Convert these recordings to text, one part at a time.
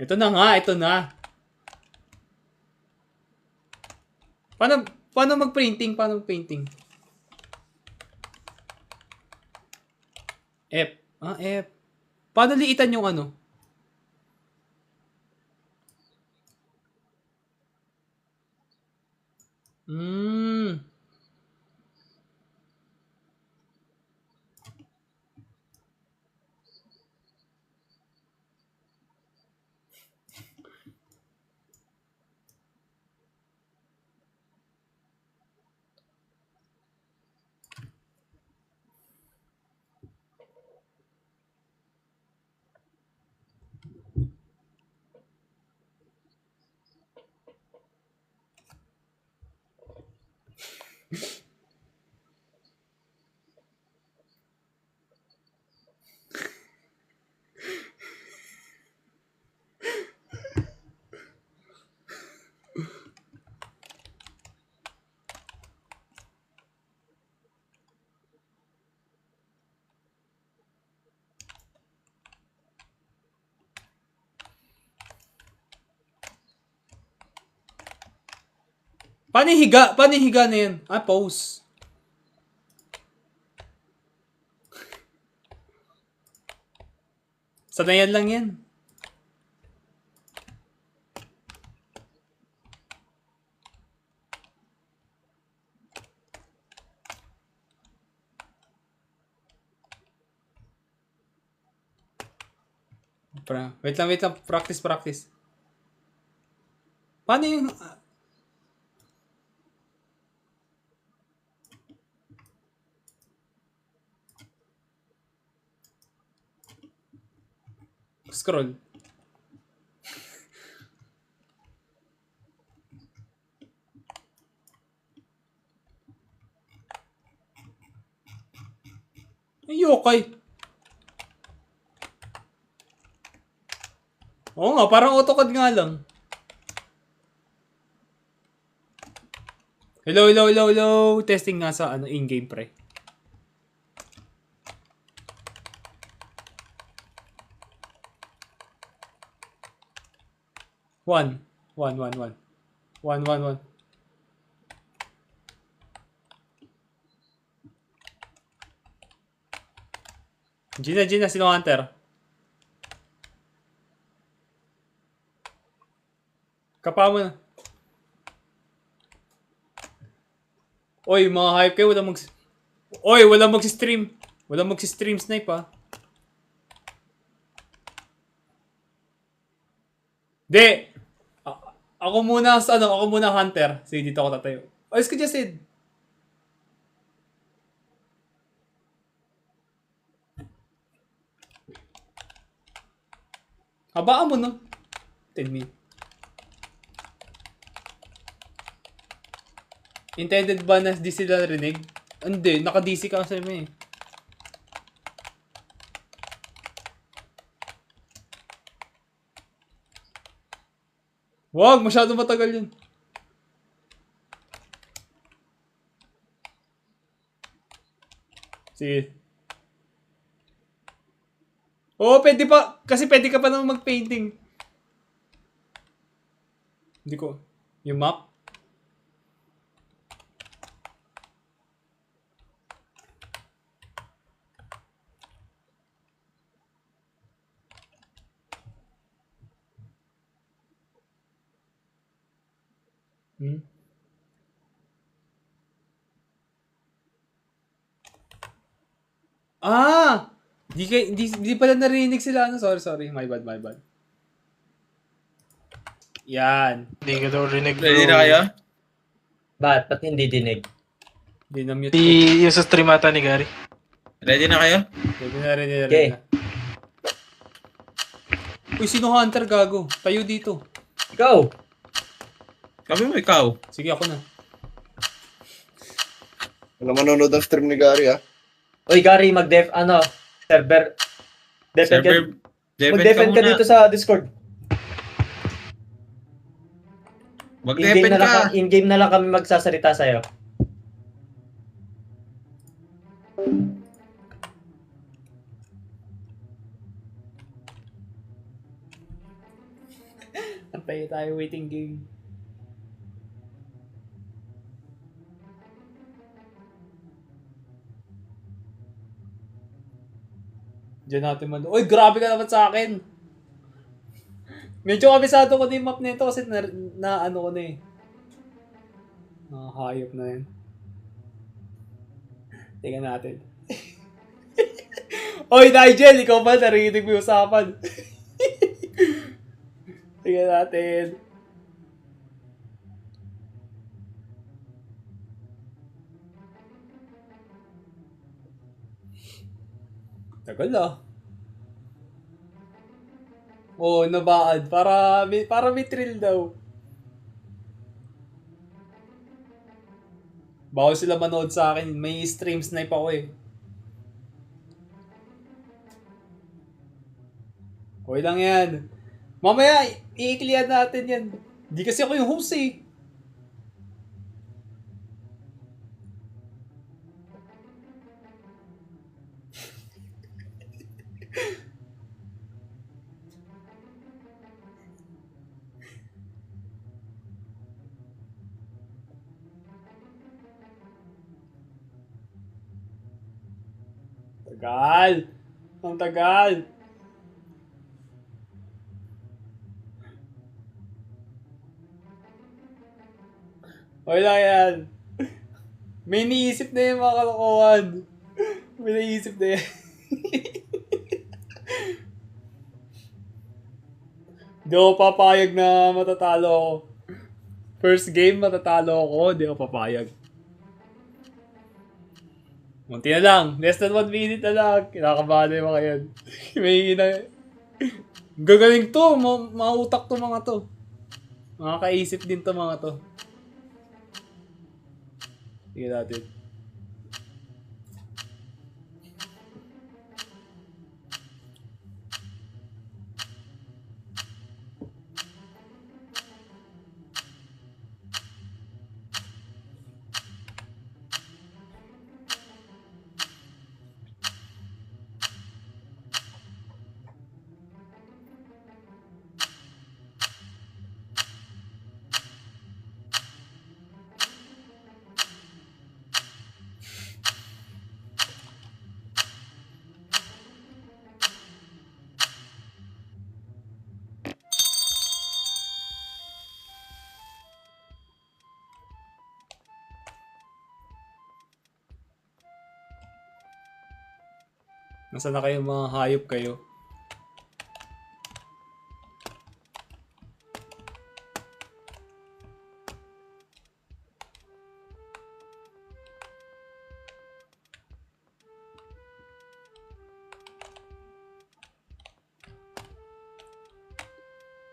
Ito na nga, ito na. Paano mag-printing? Paano mag-painting? F. F. Paano liitan yung ano? Hmm. Paano yung higa? Paano yung higa na yan? Pose. Sanayan lang yan. Wait lang. Practice. Paano yung... scroll. Ay, okay. Oo nga, parang AutoCAD nga lang. Hello. Testing nga sa in-game pre. One. Gina, sino hunter? Kapa mo na. Oy, mga hype kayo, wala mag-stream. Wala mag-stream snipe De! Ako muna hunter. Sige, dito ako tatayo. Ayos ka, Jasid. Habaan mo, no? 10 minutes. Intended ba na di sila rinig? Hindi, naka-DC ka sa eh. Wag, masyado matagal yun. Sige. Oo, pwede pa. Kasi pwede ka pa naman mag-painting. Hindi ko. Yung map? Di pala narinig sila. Sorry. My bad. Yan. Hindi ka daw rinig, bro. Ready na kayo? Ba't hindi dinig? Di na-mute ko. Yung sa stream ata ni Gary. Ready na kayo? Ready Okay. na. Uy, sino hunter gago? Tayo dito. Ikaw! Sabi mo ikaw. Sige, ako na. Wala manonood ng stream ni Gary, Uy, Gary, server. Server, Mag-defend ka dito sa Discord. Mag-defend ka. In-game na lang kami magsasalita sa'yo. Antay tayo, waiting game. Diyan natin man. Uy, grabe ka naman sa akin. Medyo kabisado ko na yung map nito kasi na ano ko na eh. Nakahayop na yan. Tingnan natin. Oy, Nigel, ikaw ba? Narinig mo yung usapan. Tingnan natin. Tagal ah. Oo, nabaad. Para may thrill daw. Bawal sila manood sa akin. May stream snipe ako eh. Okay lang yan. Mamaya, i-clear natin yan. Di kasi ako yung host eh. Tagal. Ang tagal. Wala yan. May niisip na yung mga kalokohan. May naisip na yan. Di ako papayag na matatalo ako. First game, matatalo ako. Di ako papayag. Munti na lang. Less than 1 minute na lang. Kinakabahan na yung mga yan. May gagaling to. Mautak to mga to. Makakaisip din to mga to. Sige natin. Nasaan na kayo mga hayop kayo?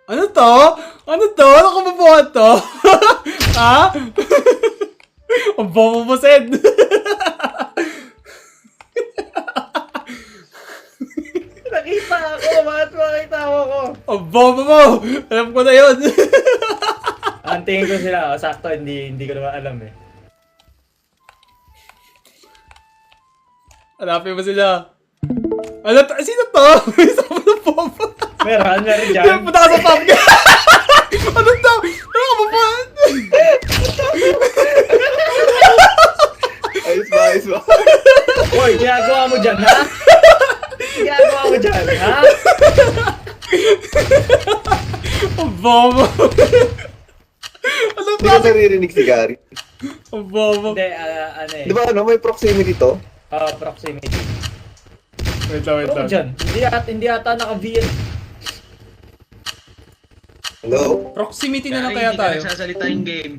Ano to? Ano to? Ano ka mabuhat to? Ha? Ang bobo mo, Sed. Nakita ako! Bakit makita mo ko? Ang bobo mo! Alam ko na yun. Ang tingin ko sila, sakto, hindi ko naman alam eh. Hanapin mo sila. Ano to? Sino to? Isa mo ng bobo. Meron Diyan, dyan. punta ka sa pub niya. Ano to? Ano ka mabuhat? Ayos ba? Uy, ginagawa mo dyan, ha? Ginagawa mo dyan, ha? Ang bobo. Ano Hindi ko naririnig si Gary. Ang bobo. Hindi, ano eh. Di ba may proximity to? Proximity. Wait lang, wait Ano lang. dyan? Hindi ata naka-VN. Hello? Proximity na lang kaya tayo. Hindi ka nagsasalita yung game.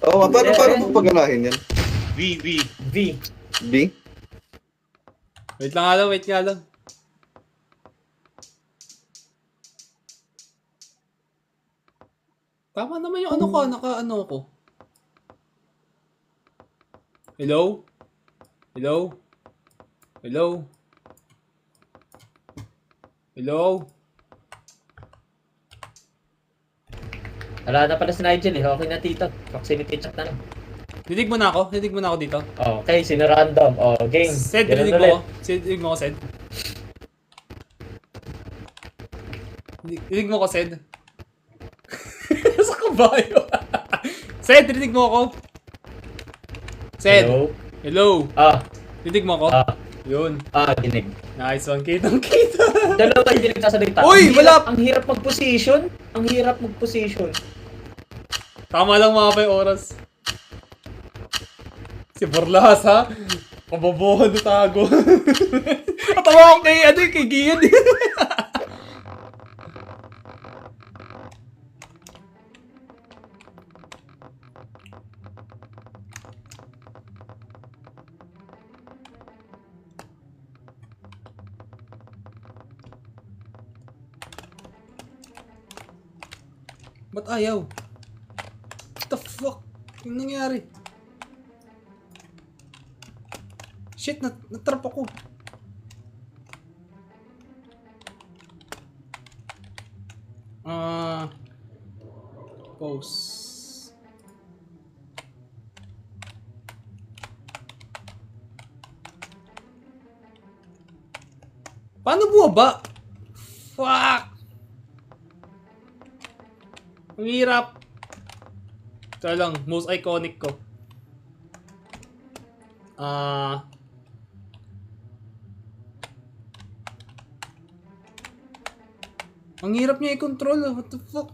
Oo, paano mo paganahin yan? V. V. B? Wait lang nga lang, wait nga lang. Tama naman yung ano ko, naka-ano ko. Hello? Hello? Hello? Hello? Wala na pala si Nigel eh. Okay na tito. Proximity chat na lang. Dinig mo na ako? Dinig mo na ako dito? Okay, sino random? Game. Sed, Ganun dinig mo ulit. ako? Dinig mo ako, Sed? Dinig mo ako, Sed? kabayo. Sed, rinig mo ako. Sed. Hello? Hello. Ah, Rinig mo ako. ah, Yun. dinig. Nice one. Kitang-kita. Dalawa hindi nagsasalita. Uy, wala! Ang hirap mag-position. Ang hirap mag-position. Tama lang mga pa yung oras. Si Borlas, ha? Kabobohan na tago. Atawa ko kay Gian. Ba't ayaw? What the fuck? Yung nangyari? Shit, natrap ako. Pause. Paano bumaba? Fuck! Ang hirap. Ito lang, most iconic ko. Ang hirap niya i-control. What the fuck?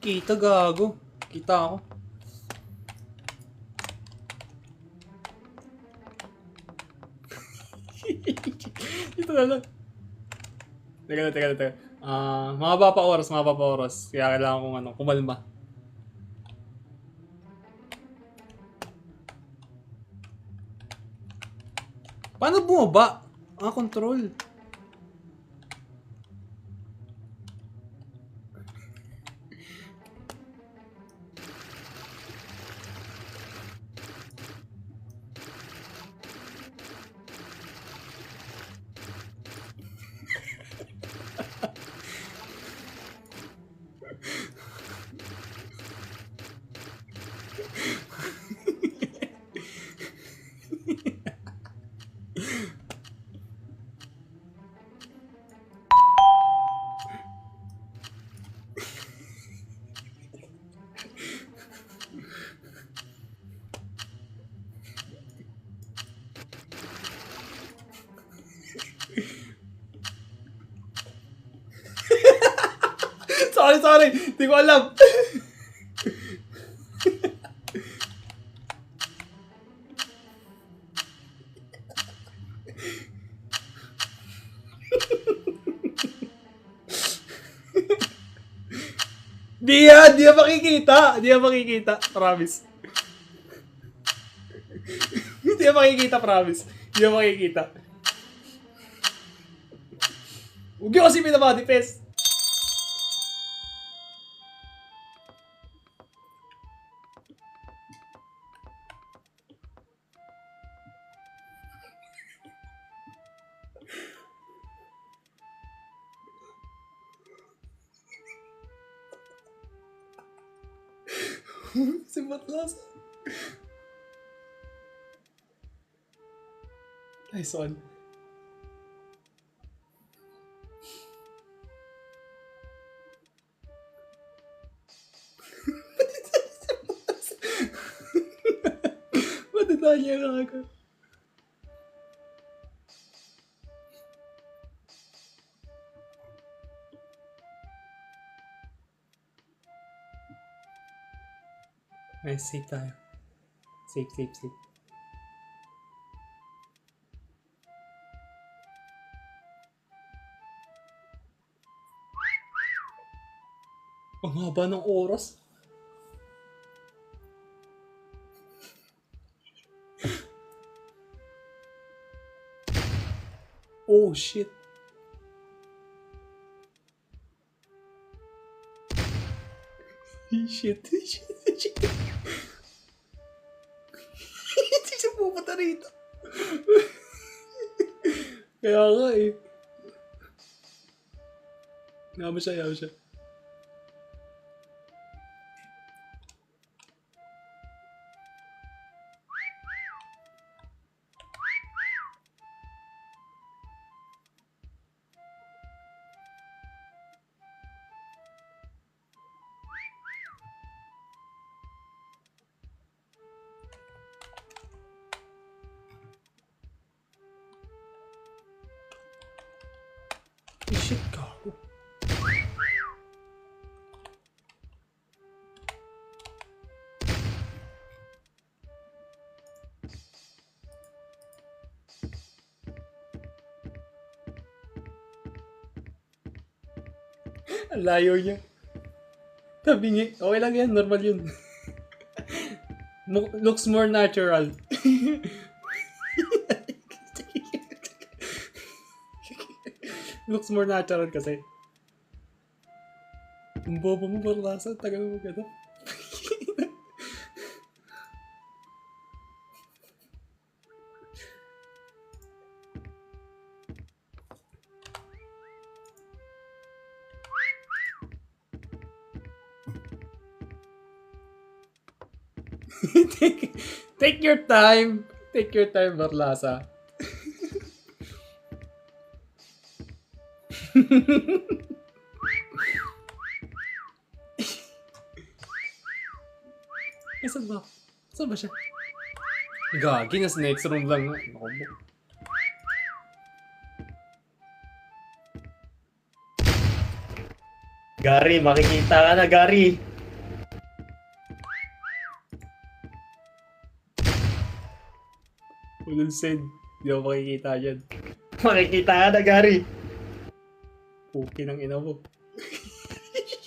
Kita gago. Kita ako. Ito na lang. Teka. Mahaba pa oras. Kaya kailangan kong kumalma. Paano bumaba? Control. Sorry. Hindi ko alam. Di yan makikita. Promise. Di yan makikita. Huwag yung kasi pinabadipes. Si Matlas. Nice one. Matitanya ka agad. Nice, safe tayo. Safe. Ang haba ng oras. Oh shit. Shit. Hindi siya pupunta rito. Kaya nga eh. Yaman siya. shit, gago. Ang layo niya. Sabi niya, okay lang yan, normal yun. Looks more natural. Looks more natural kasi. Ang bobo mo, Barlasa. Tagal mo gano'n. Take your time. Take your time, Barlasa. Saan ba? Saan ba siya? Gagi, nasa next room lang. Ako mo. Gary, makikita ka na, Gary. Ulul send. Hindi ako makikita dyan. Makikita ka na, Gary. Puki ng ina mo.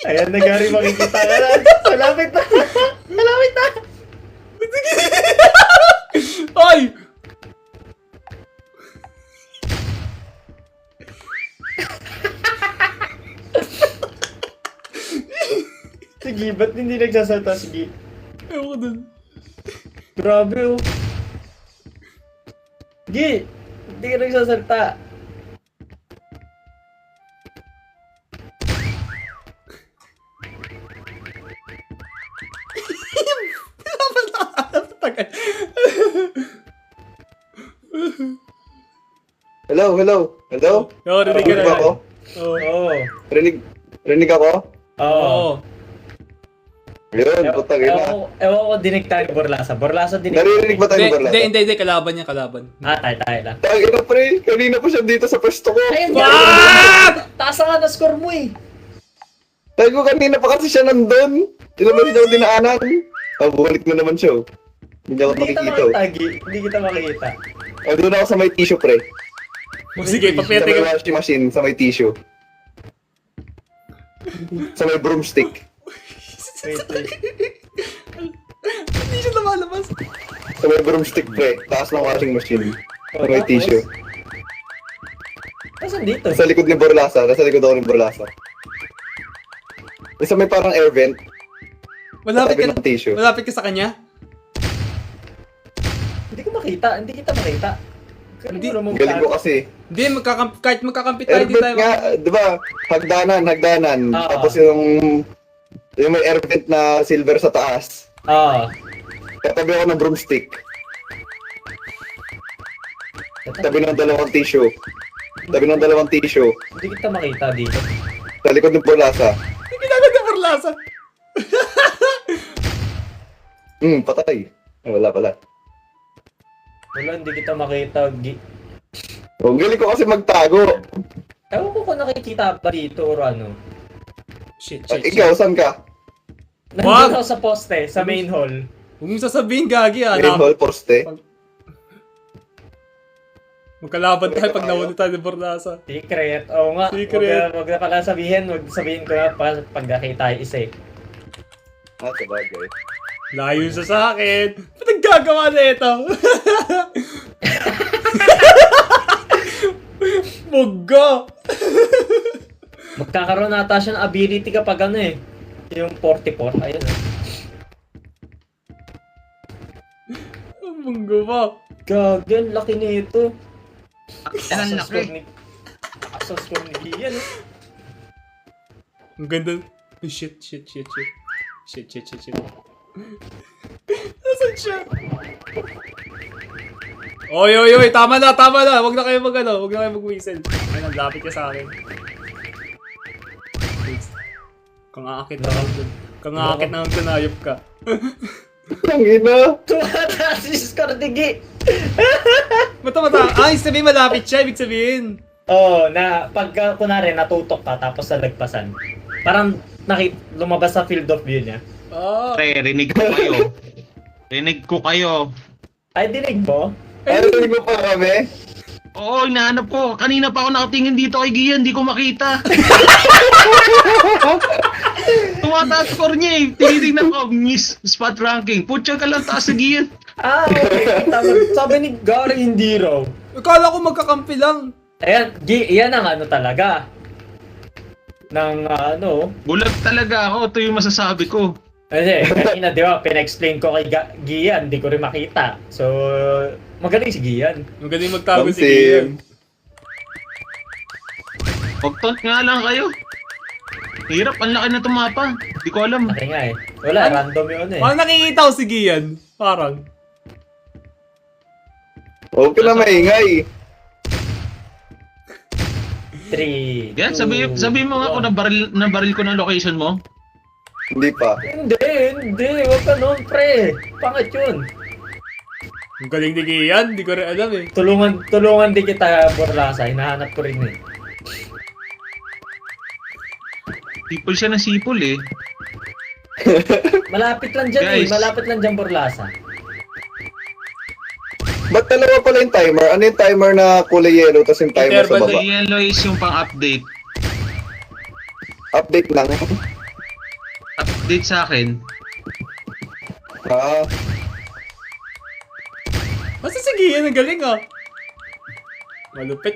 Ayan na, Gary, makikita ka na. Malapit na. Malapit na. Ay! Sige, ba't hindi nagsasalta? Sige. Ewan ko dun. Grabe, oh. Sige, hindi ka nagsasalta. Hello, hello. Hello? Oo, rinig ka Rinig na. ako? Oo. Oo. Rinig ako? Oo. Yun, putang ina. Ewan ko dinigta ni Borlasa. Borlasa dinigta. Naririnig ba tayo ni Barlasa? Hindi, kalaban niya, kalaban. Tayo lang. Tang ina pre, kanina pa siya dito sa pwesto ko. Ayun, taas nga na score mo eh. Tayo ko kanina pa kasi siya nandun. Ilan ba siya dinaanan? Bumalik na naman siya. Hindi ako Hindi kita makikita. makita, Gi. Hindi kita makikita. Doon ako sa may tissue pre. Sige, Sa papete may ka. washing machine, sa may tissue. Sa may broomstick. Wait. Hindi siya lumalabas. Sa may broomstick pre. Taas ng washing machine. Sa may Tapos? tissue. Nasaan dito? Sa likod ni Borlasa. Nasa likod ako ni Borlasa. Sa may parang air vent. Malapit Sabi ka, ng tissue. malapit ka sa kanya? Hindi ko makita. Hindi kita makita. Hindi. Galing ko kasi. Hindi, kahit magkakampi tayo, Air di vent tayo. nga, di ba? Hagdanan. Oo. Tapos yung may air vent na silver sa taas. Oo. Katabi ako ng broomstick. Tabi ng dalawang tissue. Hindi kita makita dito. Sa likod ng Borlasa. Hindi ginagawa ni Barlasa. Patay. Wala pala. Wala, hindi kita makita, Gi. Ang galing ko kasi magtago. Ewan ko kung nakikita pa dito or ano. Shit. Ikaw, saan ka? Nandun ako sa poste, sa main hall. Huwag mong sasabihin, Gagi, Main hall, poste. Magkalaban tayo pag nahuli tayo ni Barlasa. Secret. Oo nga. Secret. Wag na pala sabihin. Wag sabihin ko na pag nakita tayo isa eh. Sabagay. Layo siya sa akin. Ba't nagagawa na ito? Buggo! Magkakaroon nata siya ng ability kapag ano eh. Yung 44. Ayun eh. Buggo pa. Gagal, laki nito. Yan ang laki. Sa score ni Gian eh. Ang ganda. Oh, shit. Shit. Nasaan siya? Oy, tama na. Huwag na kayo mag-whistle. Ay, naglapit ka sa akin. Kang-aakit na lang dun. Kang-aakit na lang dun, ayop ka. Ang ina. Tumataas si score ni Gi. Mata. Ay, sabihin malapit siya, ibig sabihin. Na pagka kunwari natutok ka tapos nalagpasan. Parang lumabas sa field of view niya. Ah. Pre, rinig ko kayo. Rinig ko kayo. Ay, dinig mo? Ano mo pa kami? Oo, inaanap ko. Kanina pa ako nakatingin dito kay Gian, di ko makita. Tumataas score niya eh. Tinitingnan ko, miss spot ranking. Putya ka lang taas sa Gian. Okay. Tama. Sabi ni Gary, hindi raw. Akala ko magkakampi lang. Ayan, yan ang ano talaga. Bulag talaga ako. Ito yung masasabi ko. Kasi kanina, di ba, pina-explain ko kay Gian, di ko rin makita. So, magaling si Gian. Magaling magtago si Kamsim. Gian. Pagtot nga lang kayo. Hirap, ang laki na tumapa. Di ko alam. Laki nga eh. Wala, random yun eh. Parang nakikita ko si Gian. Parang. Huwag ka na maingay. 3, Yan, sabi mo nga kung nabaril ko ng location mo. Hindi pa. Hindi. Huwag ka nun, pre. Pangit yun. Ang galing ni Gian. Di ko rin alam eh. Tulungan din kita, Borlasa. Hinahanap ko rin eh. Sipol siya ng sipol eh. Malapit lang dyan Guys. Malapit lang dyan, Borlasa. Ba't dalawa pala yung timer? Ano yung timer na kulay yellow tapos yung timer sa Interval baba? The yellow is yung pang-update. Update lang. Update sa akin. Ah, Basta si Gian. Ang galing ah. Malupit.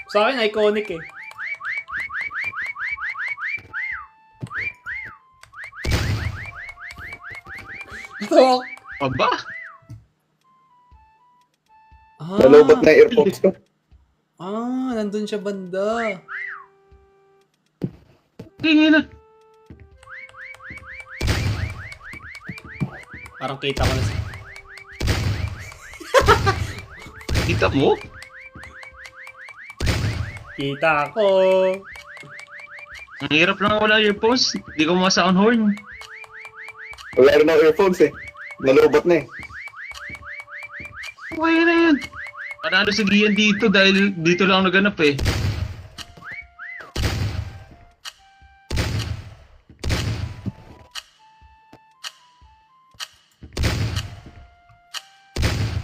Sa akin, iconic eh. Ito. Aba? nalobot na yung earphones ko. Nandun siya banda. Tingin na. Parang kita ko na siya. Kita mo? Kita ko. Ang hirap lang wala earphones. Di ko ma-sound horn. Wala rin ng earphones eh. Nalobot na eh. Okay na yan. Panalo si Gian dito dahil dito lang naganap eh.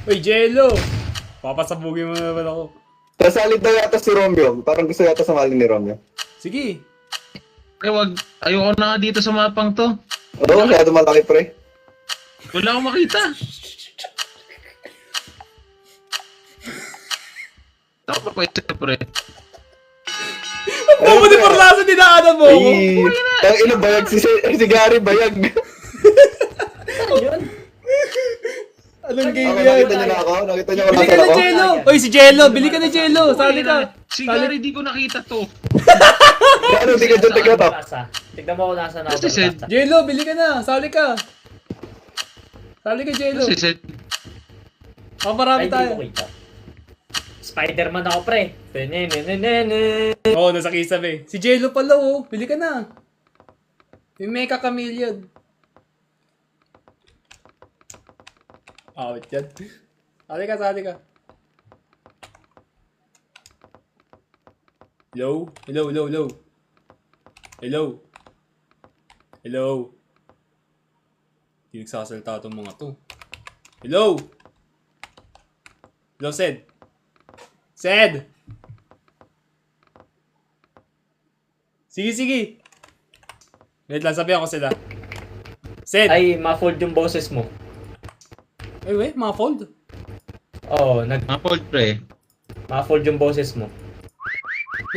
Uy, Jello! Papasabugin mo naman ako. Sasalit daw yata si Romeo. Parang gusto yata sumali ni Romeo. Sige. Wag. Ayoko na nga dito sa mapang to. Oo, kaya malaki pre. Wala akong makita. Ako pa ito, pre. Ang bobo ni Parlasa, dinaanan mo ako. Ay, ang ina bayag si Gary bayag. Yun. Anong game Okay, yan? nakita niyo na ako? Nakita niyo ako Bili ka nasan na ako? Jello! Uy, si Jello! Bili ka na Jello! Sali ka! Si Gary, di ko nakita to. Ano, di ka dyan tignan to. Borlasa. Tignan mo kung nasa na Kasi said- Borlasa. Jello, bili ka na! Sali ka! Sali ka, Jello! Kasi said, Marami Ay, di tayo. ko kita. Spider-Man ako, pre. Oo, nasa kisame. Si Jello pala, oh. Bili ka na. May Mecha Chameleon. Awit yan. Sali ka, sali ka. Hello? Hello, hello, hello. Hello? Hello? Hindi nagsasalita itong mga to. Hello? Hello, Sed? Sed! Sige, sige. Wait lang, sabihan ko sila. Sed! Ay, ma-fold yung boses mo. Ay, wait, mga fold. Oo, ma-fold, pre. ma-fold yung boses mo.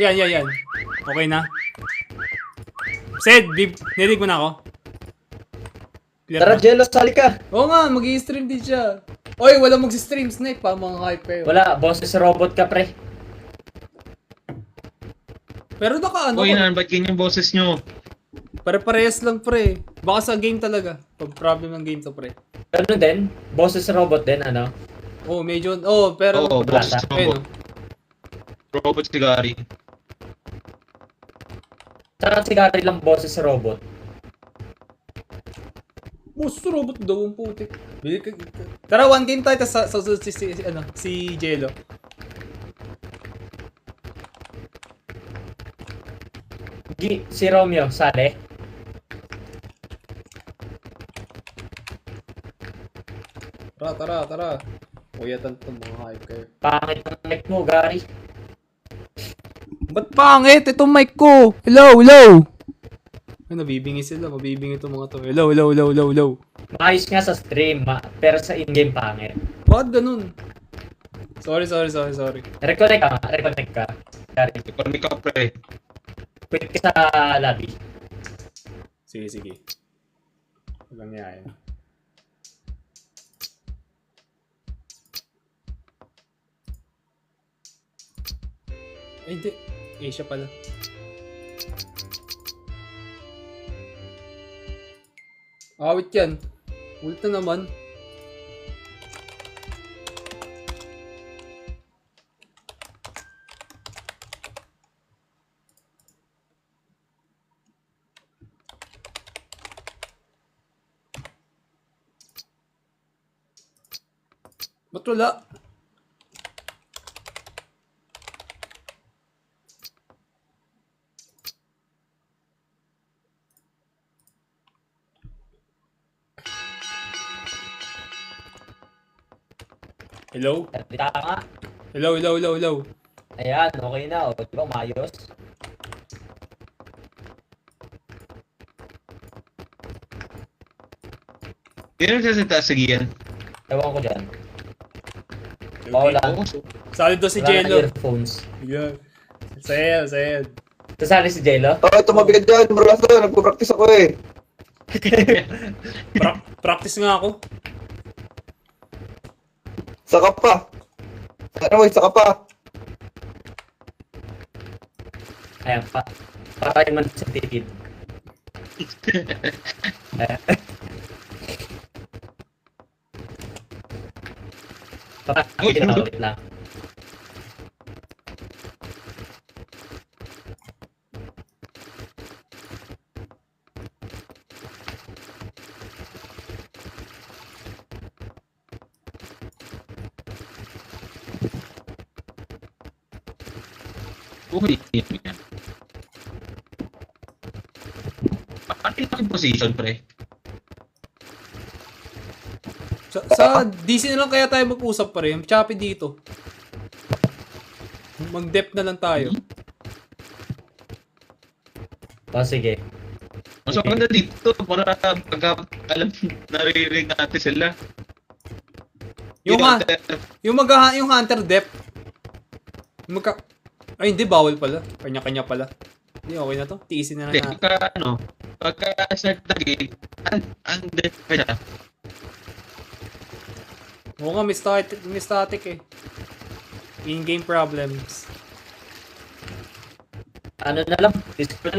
Yan, yan, yan. Okay na. Sed, nirig mo na ako. Clear Tara, na? Jello, sali ka. Oo nga, mag-i-stream din siya. Oy, wala mag-stream, Snipe pa, mga hype kayo. Wala, boses robot ka, pre. Pero naka ano, Uy, ba't yun yung boses nyo? pare-parehas lang pre. Baka sa game talaga. Pag problem ng game to pre. Ano din? Boses robot din, ano? Oh, medyo, oh, pero, Oo, boses ayun, robot. Robot si Gary. Saka si Gary lang boses robot. Monster robot daw ang putik. Tara, one game tayo, tapos sa si Jello. Si Romeo, sali. Tara. Uyatan to, mga hype kayo. Pangit ang mic mo, Gary. Ba't pangit? Itong mic ko! Hello! Ay, nabibingi sila. Mabibingi itong mga to. Hello! Maayos nga sa stream, pero sa in-game pangit. Bakit ganun? Sorry. Reconnect ka. Gary, Economic ka, pre. quit ka sa lobby. Sige. Walang niya yan. Ay, hindi. Asia pala. Awit yan. Ulit na naman. Ba't wala? Hello? Salita ka nga. Hello. Ayan, okay na. O, di ba, maayos? Yan ang sasalita sa Gian. Ewan ko dyan. Wala. Sali doon si Wala na Jello. earphones. Yeah. Sayed. Sasali si Jello? Oh, tumabi ka dyan, Marlaso. Nagpo-practice ako eh. Practice nga ako. Saka pa. Ano mo, saka pa. Ayan, para man sa titid. Wait lang. Uy, yan. Ano yung position, pre? Sa DC na lang kaya tayo mag-usap pa rin. Choppy dito. Mag-depth na lang tayo. O, sige. Mas maganda dito para pagka alam naririnig natin sila. Yung hunter depth. Ay, hindi, bawal pala. Kanya-kanya pala. Hindi, okay na to. Tiisin na lang Hindi, natin. pagka start na game, ang death ka na. Oo nga, may static eh. In-game problems. Ano na lang?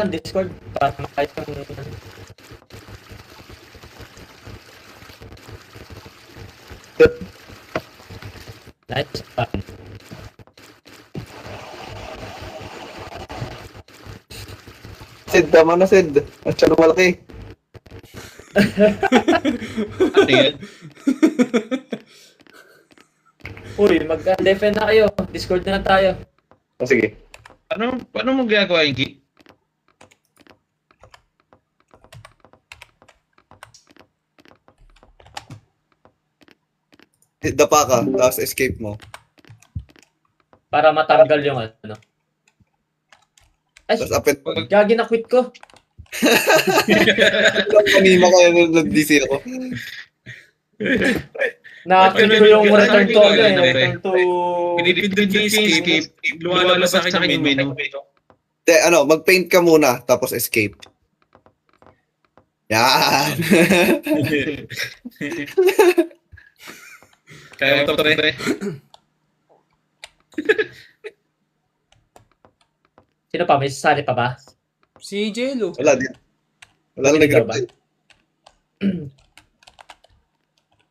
Discord. Para makaya yung... Nice fun. Sid, tama na Sid. Masyado malaki. Ano yan? Uy, mag-defend na kayo. Discord na lang tayo. Oh, sige. Paano mo ginagawa yung key? Dapa ka, tapos escape mo. Para matanggal yung ano. Ay, Tapos up and... gagi na quit ko. Kanina kaya nag-DC ako. Na-quit ko yung return to ano eh. Return to... Pinipindot yung escape, lumalabas sa akin yung menu. Mag-paint ka muna, tapos escape. Yan! Kaya mo to, pre. Sino pa? May sasali pa ba? Si Jello. Wala din. Wala na nag-reply.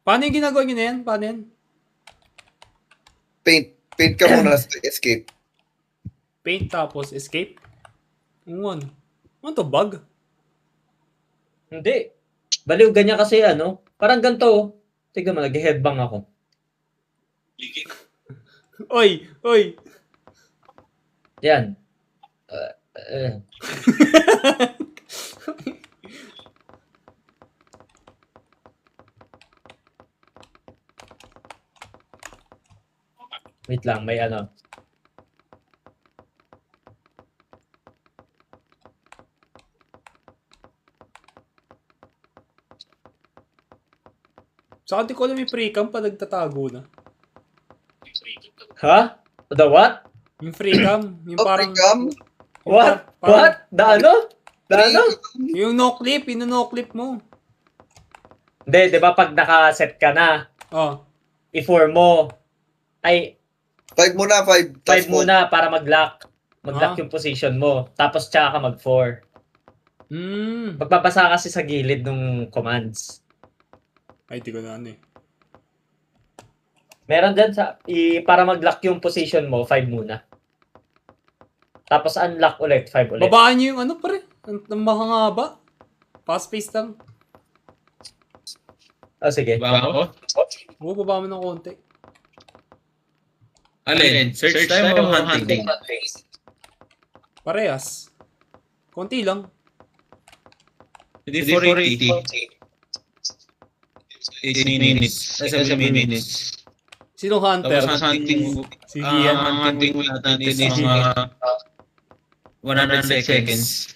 Paano yung ginagawa nyo na yan? Paano yan? Paint ka muna, escape. Paint tapos escape? Yung ano? Ano to, bug? Hindi. Baliw, ganyan kasi ano. Parang ganito. Oh. Tignan mo, nag-headbang ako. Oy! Oy! Yan. Uh, uh, wait lang, may ano. Saka di ko alam yung pre-cam pa nagtatago na. Ha? The what? Yung pre-cam, yung parang... Cam? What? Parang- What? The ano? The ano? Yung no-clip, yung no-clip mo. Hindi, di ba pag nakaset ka na, Oh. i-4 mo, ay, 5 muna, 5. 5 muna para mag-lock. Mag-lock Ah. yung position mo. Tapos tsaka ka mag-4. Hmm. Magbabasa kasi sa gilid ng commands. Ay, di ko na ano eh. Meron dyan para mag-lock yung position mo, 5 muna. Tapos unlock ulit, 5 ulit. Babaan niyo yung ano pare. Ang mahangaba. Fast pace lang. Oh, sige. Ba ako? Oo, baba mo ng konti. Alin? Search time o hunting? Parehas. Konti lang. Hindi 480. 8 minutes. 7 minutes. Sinong hunter? Tapos ang hunting mo, Si Gian. ang hunting mo natin is mga 100 seconds.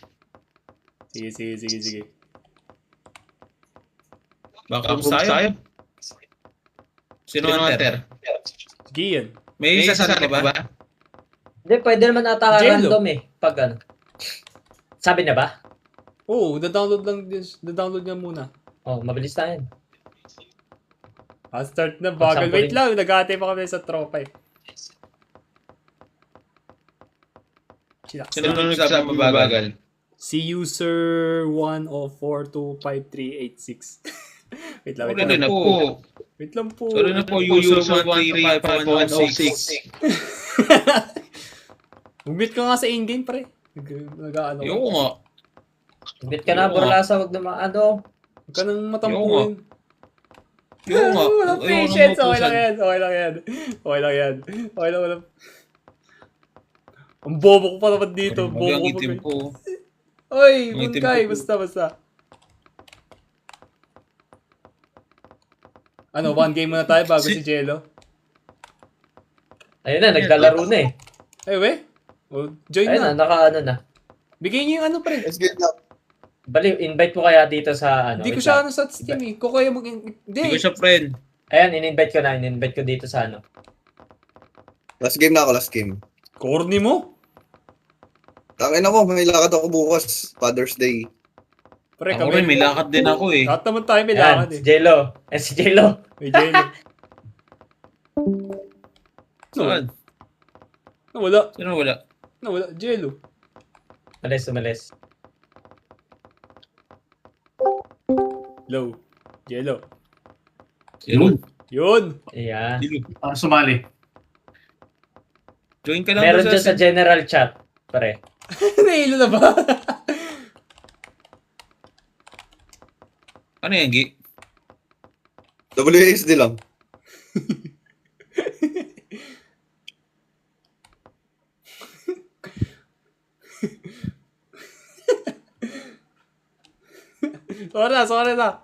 Sige. Baka kung sayo. Sino hunter? Si Gian. May isa sa ba? Hindi, pwede naman ata Jello. random eh. Pag ano. Sabi na ba? Oo, da-download lang din. Da-download niya muna. Oh, mabilis na yan. Start na. Bagal. Sample Wait rin. lang. Nag-aantay pa kami sa tropa eh. Chillax. Sino nung nagsabi mabagal? Si user 104253886. Wait lang, wait Sorry lang. na po. Wait lang po. Sorry na po, user 1355106. Mag-mute ka nga sa in-game, pre. Nag-ano. Yung nga. Bit ka na, Oo. Borlasa, wag na ano. Huwag ka nang matampuin. Yung nga. Walang Ayaw patience. nang Okay lang mautusan. yan. Okay lang yan. Okay lang yan. Okay lang, walang... Ang bobo ko pa naman dito. Ang Bobo ko itim pa. ko. Oy, Ang itim Bunkay. ko. Basta. Ano, one game muna tayo bago si Jello? Ayun na, naglalaro na eh. Ay, we? Oh, join Ayun na. na, ano na. Bigay niyo yung ano, pre. Let's get up. Bali, invite ko kaya dito sa ano. Hindi ko wait siya lang. ano sa Steam eh. Kung kaya mag... Hindi ko Hindi. siya friend. Ayan, in-invite ko na. In-invite ko dito sa ano. Last game na ako, last game. Corny mo. Tangin ako, may lakad ako bukas. Father's Day. Pre, Ako rin, may lakad din ako eh. Lahat naman tayo may Ayan, lakad si eh. Jello. Si Jello. May Jello. Saan? Nawala. Sino wala? Nawala. Jello. Umalis. Low. Jello. Sino? Yun. Ayan. Para sumali. Join ka lang Meron doon dyan sa general chat. Pare. Nahilo na ba? Ano yan, Gi? WASD lang. Sorry na.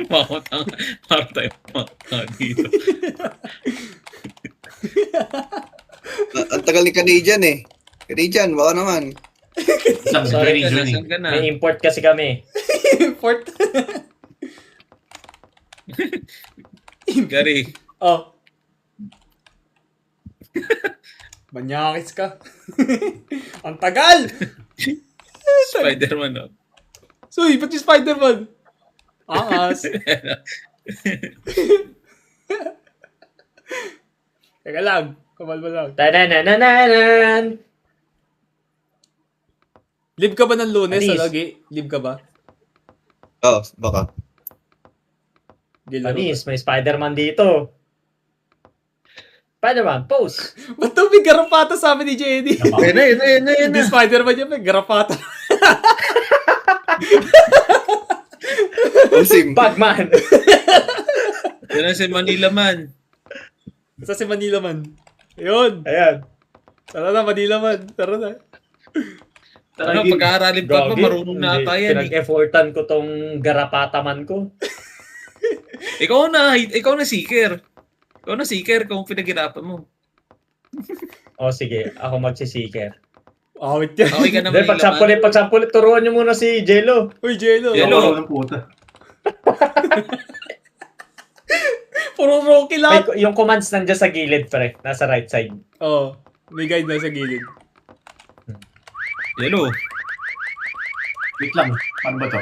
Bakit ang tayo dito? Ang tagal ni Canadian eh. Canadian, baka naman. Sorry, Nasaan ka na? May import kasi kami. Import. Gary. Oh. Manyakis ka. Ang tagal! Spider-Man, oh. Soy, ba't yung Spider-Man? Angas. Teka lang. Kamalma lang. Tananananan! Live ka ba ng Lunes Anis. sa lagi? Live ka ba? Oh, baka. Gilaro. Anis, may Spider-Man dito. Spider-Man, pose! Ba't daw may garapata sabi ni JD? Ayun na. Hindi Spider-Man yan, may garapata. Sim. Bagman! Yan na si Manila Man. Sa si Manila Man. Ayun. Ayan. Tara na, Manila Man. Tara na. Ano, pag-aaralin pa Gagi, marunong na ata yan eh. Pinag-effortan ko tong garapataman ko. Ikaw na seeker. Ikaw na seeker kung pinaghirapan mo. O sige, ako magsisiker. Awit yan. Okay ka na Then, Manila Man. pagsampulit, turuan nyo muna si Jello. Uy, Jello. Jello. Ng puta. Puro Rocky May, lang. yung commands nandiyan sa gilid, pre. Nasa right side. Oo. May guide na sa gilid. Yellow. Wait lang. Paano ba to?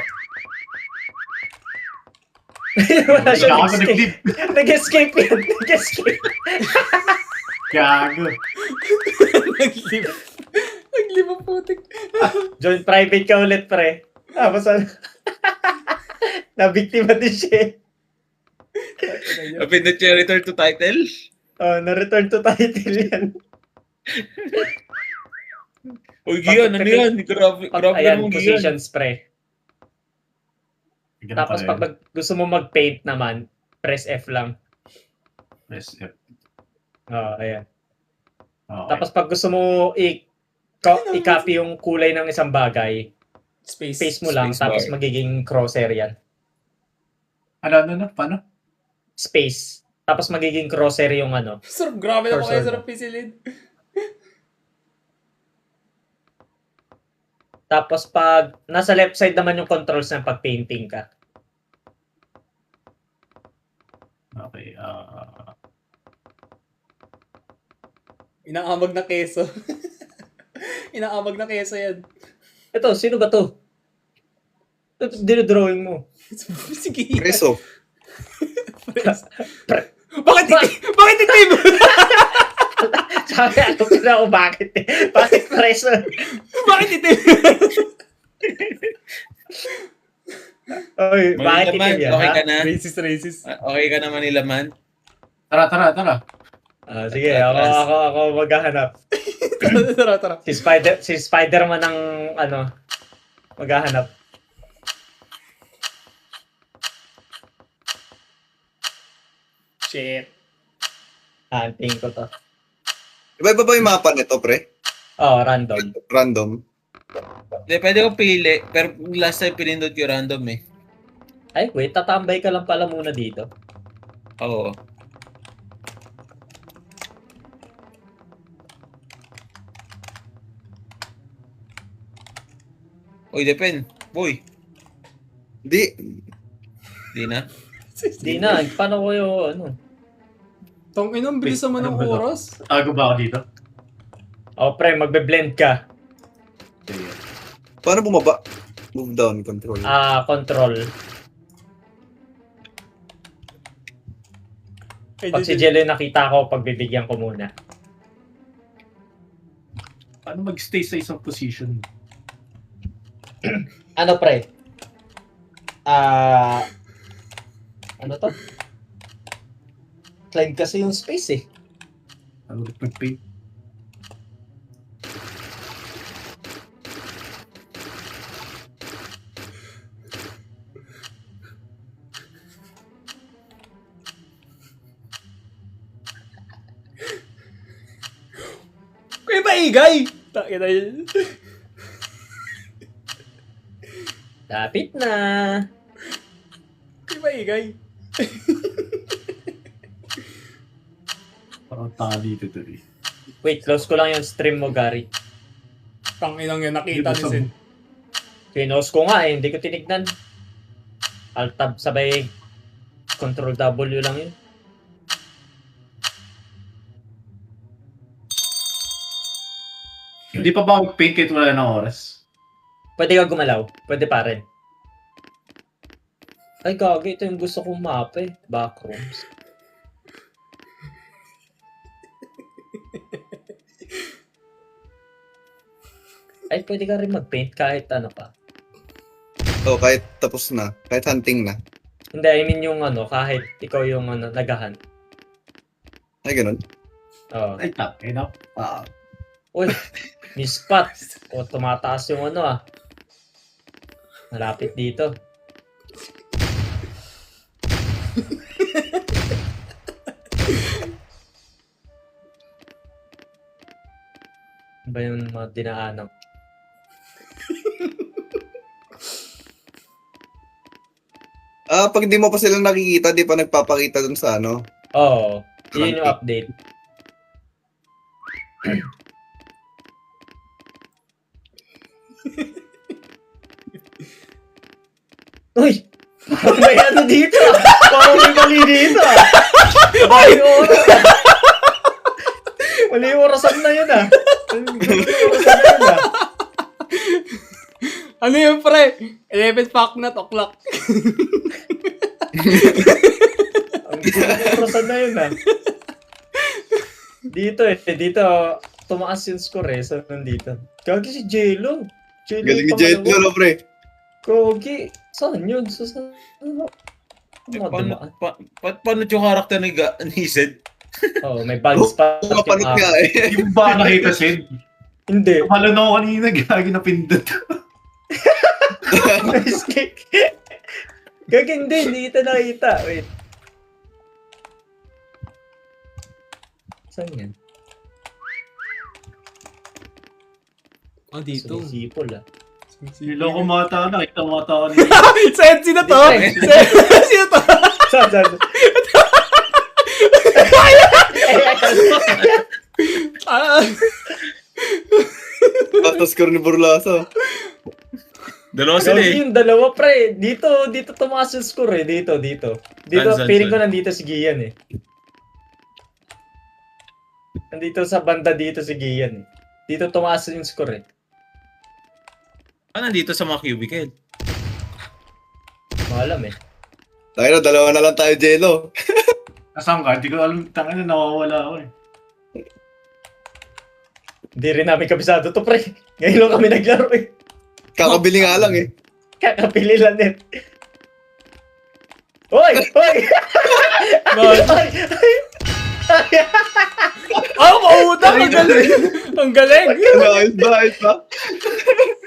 Wala siya Kaya ako nag-escape. nag-clip. Nag-escape yan. Nag-escape. Gago. Naglib. Naglib ang putik. Join private ka ulit, pre. Tapos ano? Nabiktima din siya. Pinat siya return to title. Oh, na-return to title yan. Uy, Gian, ano yan? Grabe Ayan, naman Gian. positions, pre. Ganun Tapos pala pag gusto mo mag-paint naman, press F lang. yun. Press F. Oh, ayan. Okay. Tapos pag gusto mo i-copy yung kulay ng isang bagay, space mo lang, Space tapos bar. magiging crosshair yan. Ano? Paano? Space. Tapos magiging crosshair yung ano. Sarap, grabe na Cursor kayo. mo. Sarap pisilin. Tapos pag nasa left side naman yung controls ng pag-painting ka. Okay. Inaamag na keso. Inaamag na keso yan. Ito, sino ba to? Ito, dinodrawing mo. Sige. Preso. Bakit itim? Sabi ako na ako bakit eh. Bakit preso? Bakit itim? Oy, bakit Manila Man, itim yan, okay ha? ka na? Racist. Okay ka na Manila Man? Tara. Ah, sige, ako maghahanap. Tara. Si Spider-Man ang ano, maghahanap. Shit. Hunting ko to. Iba ba yung mapa nito, pre? Oh, random. Random. Hindi, pwede ko pili. Pero last time pinindot yung random eh. Ay, wait, tatambay ka lang pala muna dito. Oo. Uy, depend. Boy, Di. di na. Di na, paano ko yung ano? Tong inong bilis naman ng Ano ba to? oras. Tago ba ako dito? Oh, pre, magbe-blend ka. Sige. Paano bumaba? Move down control. Control. Ay, Pag si Jello yung nakita ko, pagbibigyan ko muna. Paano mag-stay sa isang position? Ano, pre? Ano to? Slide kasi yung space eh. Ano ulit mag-paint? Kuya maigay! Takin na yun. Lapit na. Kuya maigay. Parang tanga dito tuloy. Wait, close ko lang yung stream mo, Gary. Tanginang yan, nakita ni Sid. Pinost ko nga eh, hindi ko tinignan. Alt-tab sabay Control W lang yun. Hindi pa ba mag-paint kahit wala ng oras? Pwede ka gumalaw. Pwede pa rin. Ay, gagi. Ito yung gusto kong map eh. Backrooms. Ay, pwede ka rin mag-paint kahit ano pa. Oh, kahit tapos na. Kahit hunting na. Hindi, I mean yung ano, kahit ikaw yung ano, nagahan. Ay, ganun. Oh. Ay, tap. Enough. Uy, miss spot. O, tumataas yung ano ah. Malapit dito. Ano ba yung mga dinaanan? Pag di mo pa silang nakikita, di pa nagpapakita dun sa ano. Oo. Yun yung update. Uy! Parang may ano dito ah! Parang may mali dito ah! Mali yung oras ah! Mali yung orasan na yun ah! Mali yung orasan na yun ah! Ano yun, pre? 11 o'clock. Ang gusto yung orasan na yun ah! Dito dito tumaas yung score eh, so nandito. Gagi si Jello. Galing ni Jello, no, pre. Gogi, saan yun? Saan? Paano yung karakter ni Zed? Oh, may bugs pa. Mapanot nga eh. Yung ba nakita, Sid? Hindi. Malo na ako kanina, gagi na pindot. Mistake. Gagi, hindi kita nakita. Wait. Saan yan? Dito. Sumisipol ah. Niloko mata, nakita mata kanina. Sino to? Sino to? Saan? Score ni Burlasa. Dalawa sila Gagi eh. yung dalawa pre. Dito tumaas yung score eh. Dito. Dito, Saan? feeling ko nandito si Gian eh. Nandito sa banda dito si Gian eh. Dito tumaas yung score eh. Nandito sa mga cubicle. Maalam eh. Tayo na, dalawa na lang tayo, Jello. Nasaan ka? Hindi ko alam, tangin na nawawala ako eh. Hindi rin namin kabisado to pre. Ngayon lang kami naglaro eh. Kakabili nga lang eh. Kakapili lang din. Hoy! Hoy! Mautang! Ang galing! Ang galing!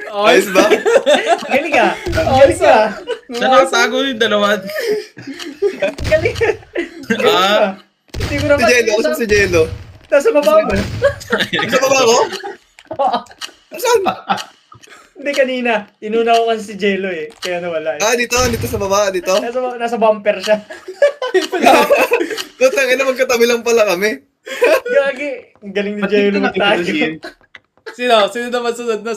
Ayos ba? Galing ka! Galing ka! Saan nakatago yung dalawa? Galing ka! Hindi ko Si naman. Jello, kasi si Jello. Nasa baba mo. Sa baba ko? Saan? Hindi kanina. Inuna ko kasi si Jello eh. Kaya nawala eh. Dito sa baba, dito. Nasa bumper siya. Tutang ina, magkatabi lang pala kami. Gagi. Ang galing ni Ba't Jello dito nakita si magtago. Sino naman sunod na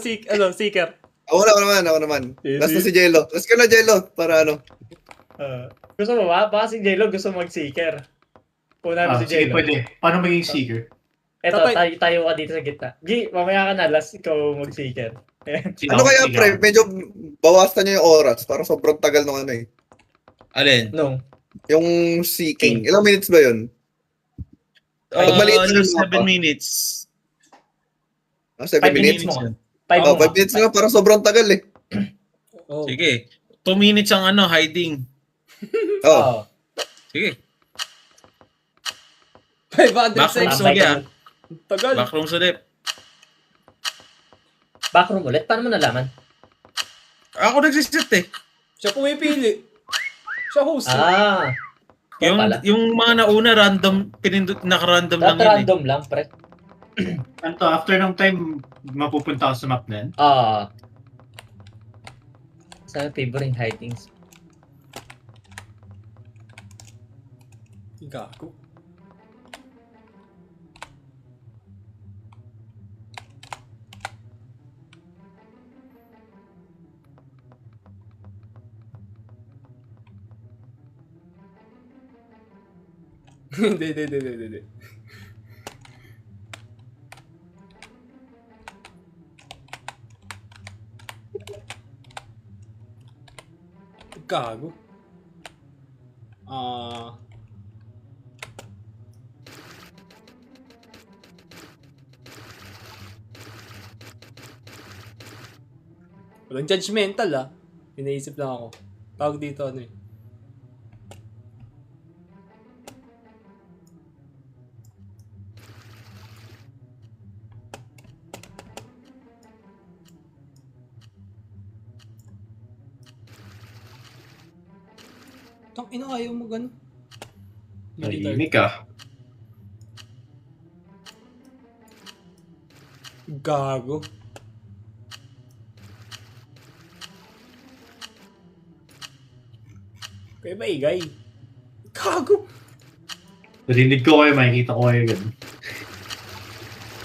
seeker? Ako naman. Last na si Jello. Last ka na, Jello. Para ano. Gusto mo ba? Baka si Jello gusto mag-seeker. Kuna si Sige, Jello. pwede. Paano maging seeker? Eto, Tatay. tayo ka dito sa gitna. G, mamaya ka na. Last ikaw mag-seeker. Ano kaya, pre? Medyo bawasan niyo yung oras. Para sobrang tagal nung ano eh. Alin? No. Yung seeking. Ilang minutes ba yun? Pag maliit na yung 7 mapa. minutes. 7 5 minutes? minutes mo. yan. 5 minutes nga. Parang sobrang tagal eh. Oh. Sige. 2 minutes ang hiding. Oh. Sige. 500 Backroom seconds. ulit ah. Tagal. Backroom ulit. Backroom ulit? Paano mo nalaman? Ako nagsisit eh. Siya pumipili. Siya host. Kaya pala. Yung mga nauna random, naka-random lang yun eh. Random lang, pre. Anto, after ng time, mapupunta ako sa map na yan. Sa favorite hidings. Gago. Hindi. Gago. Walang judgmental ah. Pinaisip lang ako. Tawag dito ano eh. Tang ina, ayaw mo gano'n. Nahimik ah. Gago. Kaya ba igay? Gago. Narinig ko kayo, makikita ko kayo ganun.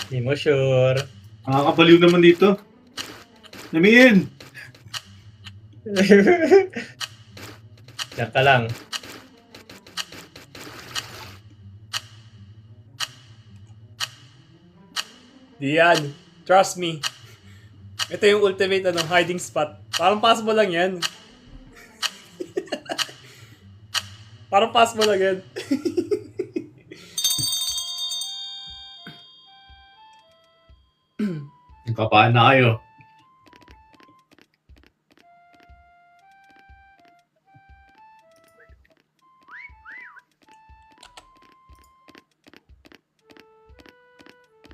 Hindi mo sure. Nakakabaliw naman dito. Namiin! Diyan ka lang. Diyan. Trust me. Ito yung ultimate hiding spot. Parang possible lang yan. Parang possible lang yan. Nagkapaan na kayo.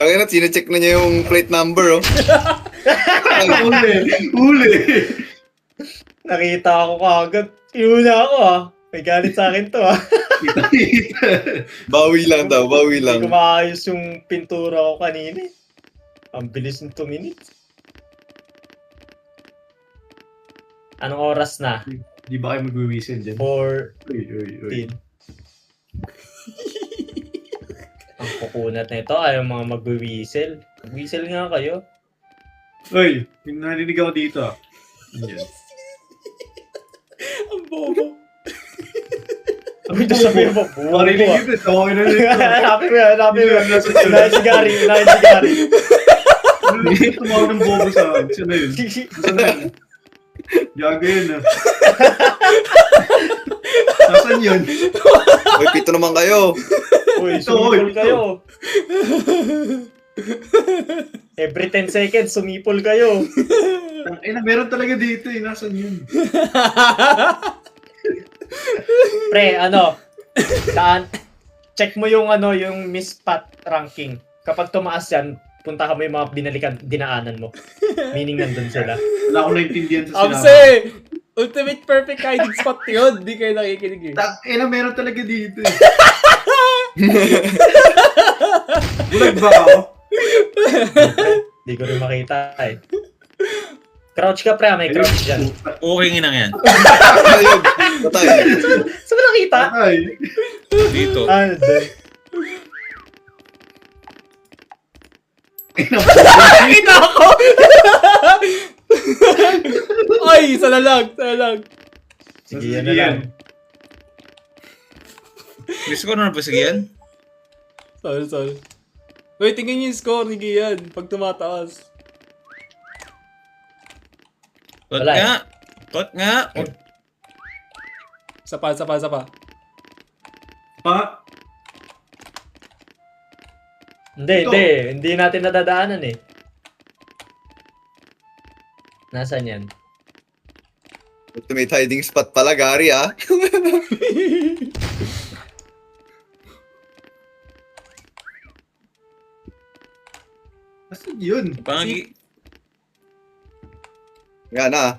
Ang ina, sinecheck na niya yung plate number, oh. Uli! Nakita ako kagad. Iuna ako ah. May galit sa akin to ah. Bawi lang daw, bawi Hindi lang. ko maayos yung pintura ko kanina eh. Ang bilis ng 2 minutes. Anong oras na? Di ba kayo mag-whistle dyan? 4:15. Uy. Ang kukunat na ito. Ayaw mga mag-whistle. Mag-whistle nga kayo. Uy, may narinig ako dito ah. Yan. Ang bobo. Ang ito sabihin mo. Marinig Buwan yun, tawagin na nito. Hanapin mo yan, hanapin mo yan. Nasa Unahin si Gary, unahin si Gary. Tumawag ng bobo sa akin. Siya na yun. Saan na yun? Gago yun ah. Nasaan yun? Uy, pito naman kayo. Uy, Ito, sumipol ito. kayo. Every 10 seconds, sumipol kayo. Ay na, meron talaga dito eh. Nasaan yun? Pre, daan, check mo yung yung Miss Pat ranking. Kapag tumaas yan, punta ka mo yung mga dinaanan mo. Meaning nandun sila. Wala akong naintindihan sa sinabi. Amse! Ultimate perfect hiding spot yun. Di kayo nakikinig eh. Eh na, meron talaga dito eh. Bulag ba ako? Di ko rin makita eh. Crouch ka pre, may crouch dyan. Okay nga yan. Ayun, patay. Saan mo nakita? Ay. Dito. Doon. Nakita ako! Ay, sana lang. Sige, yan na lang. Gusto ko na nabasigian. Sorry. Wait, tingnan niyo yung score ni Gian pag tumataas. Kot Wala eh. nga. Kot nga. Isa pa. Pa? Hindi natin nadadaanan eh. Nasaan yan? Ultimate hiding spot pala, Gary, ah. Nasaan yun? Pangi. Nga na, ah.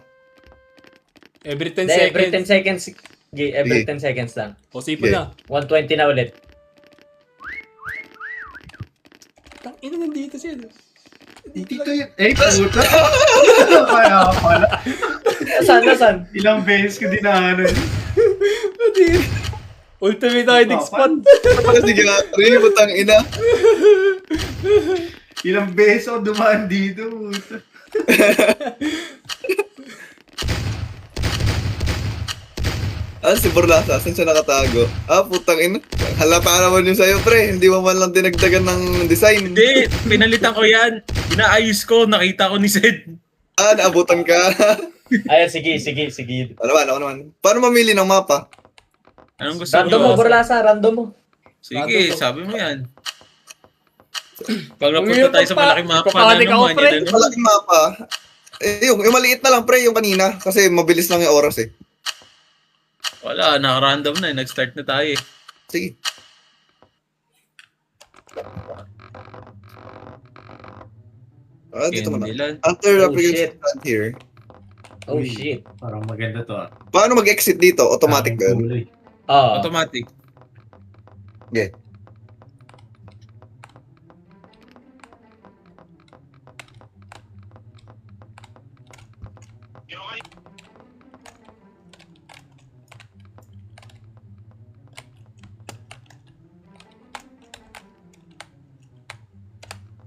Every 10 Hindi, every 10 seconds. seconds. Every Sige. 10 seconds lang. O, sipo na. 120 na ulit. Ina, nandito siya. Dito yun. Eh, puta. Kaya pala. Nasaan? Ilang beses ko dinaanan. Ultimate hiding spot. Pala si Gary, butang ina. Ilang beses ako dumaan dito. Puta. Si Borlasa, saan siya nakatago? Putang ina. Halata naman yung sa'yo, pre. Hindi mo man lang dinagdagan ng design. Hindi, pinalitan ko yan. Inaayos ko, nakita ko ni Zed. Naabutan ka. Ayan, sige. Ano naman. Paano mamili ng mapa? Anong gusto Random mo, mo? Borlasa, random mo. Sige, sabi mo yan. Pag Ang napunta hirap tayo sa pa. malaking mapa, Papanik ako, pre. Malaking mapa. Yung maliit na lang, pre, yung kanina. Kasi mabilis lang yung oras, eh. Wala, naka-random na eh. Nag-start na tayo eh. Sige. Dito mo na. Kendilan. After Oh, application shit. done here. Oh Uy. shit. Parang maganda to ah. Paano mag-exit dito? Automatic ba yun? Kulay. Ah, Automatic. Okay.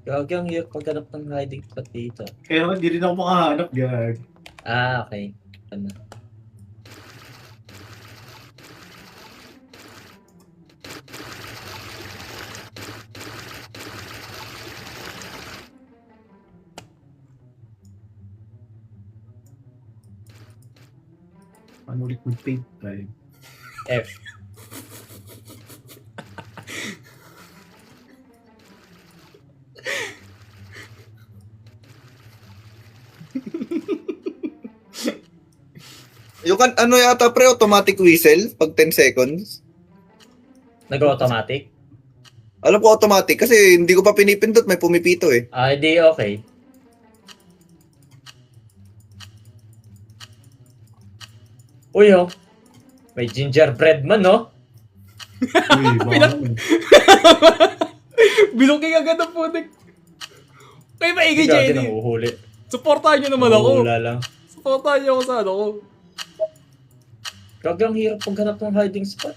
gagi ang hirap paghanap ng hiding spot dito. Kaya hindi rin ako makahanap, gag. Ah, okay. Ano? Ano ulit mag-paint tayo? F. Yung ano yata pre, automatic whistle pag 10 seconds. Nag-automatic? Alam ko automatic kasi hindi ko pa pinipindot, may pumipito eh. Ah, hindi okay. Uy, oh. May gingerbread man, no? Uy, baka naman. Binuking agad ang putik. Kaya maigi, Gagi JD. nang uhuli. Supportahan nyo naman ako. Wala lang. Supportahan nyo ako sa ano ko. Gagi ang hirap paghanap ng hiding spot.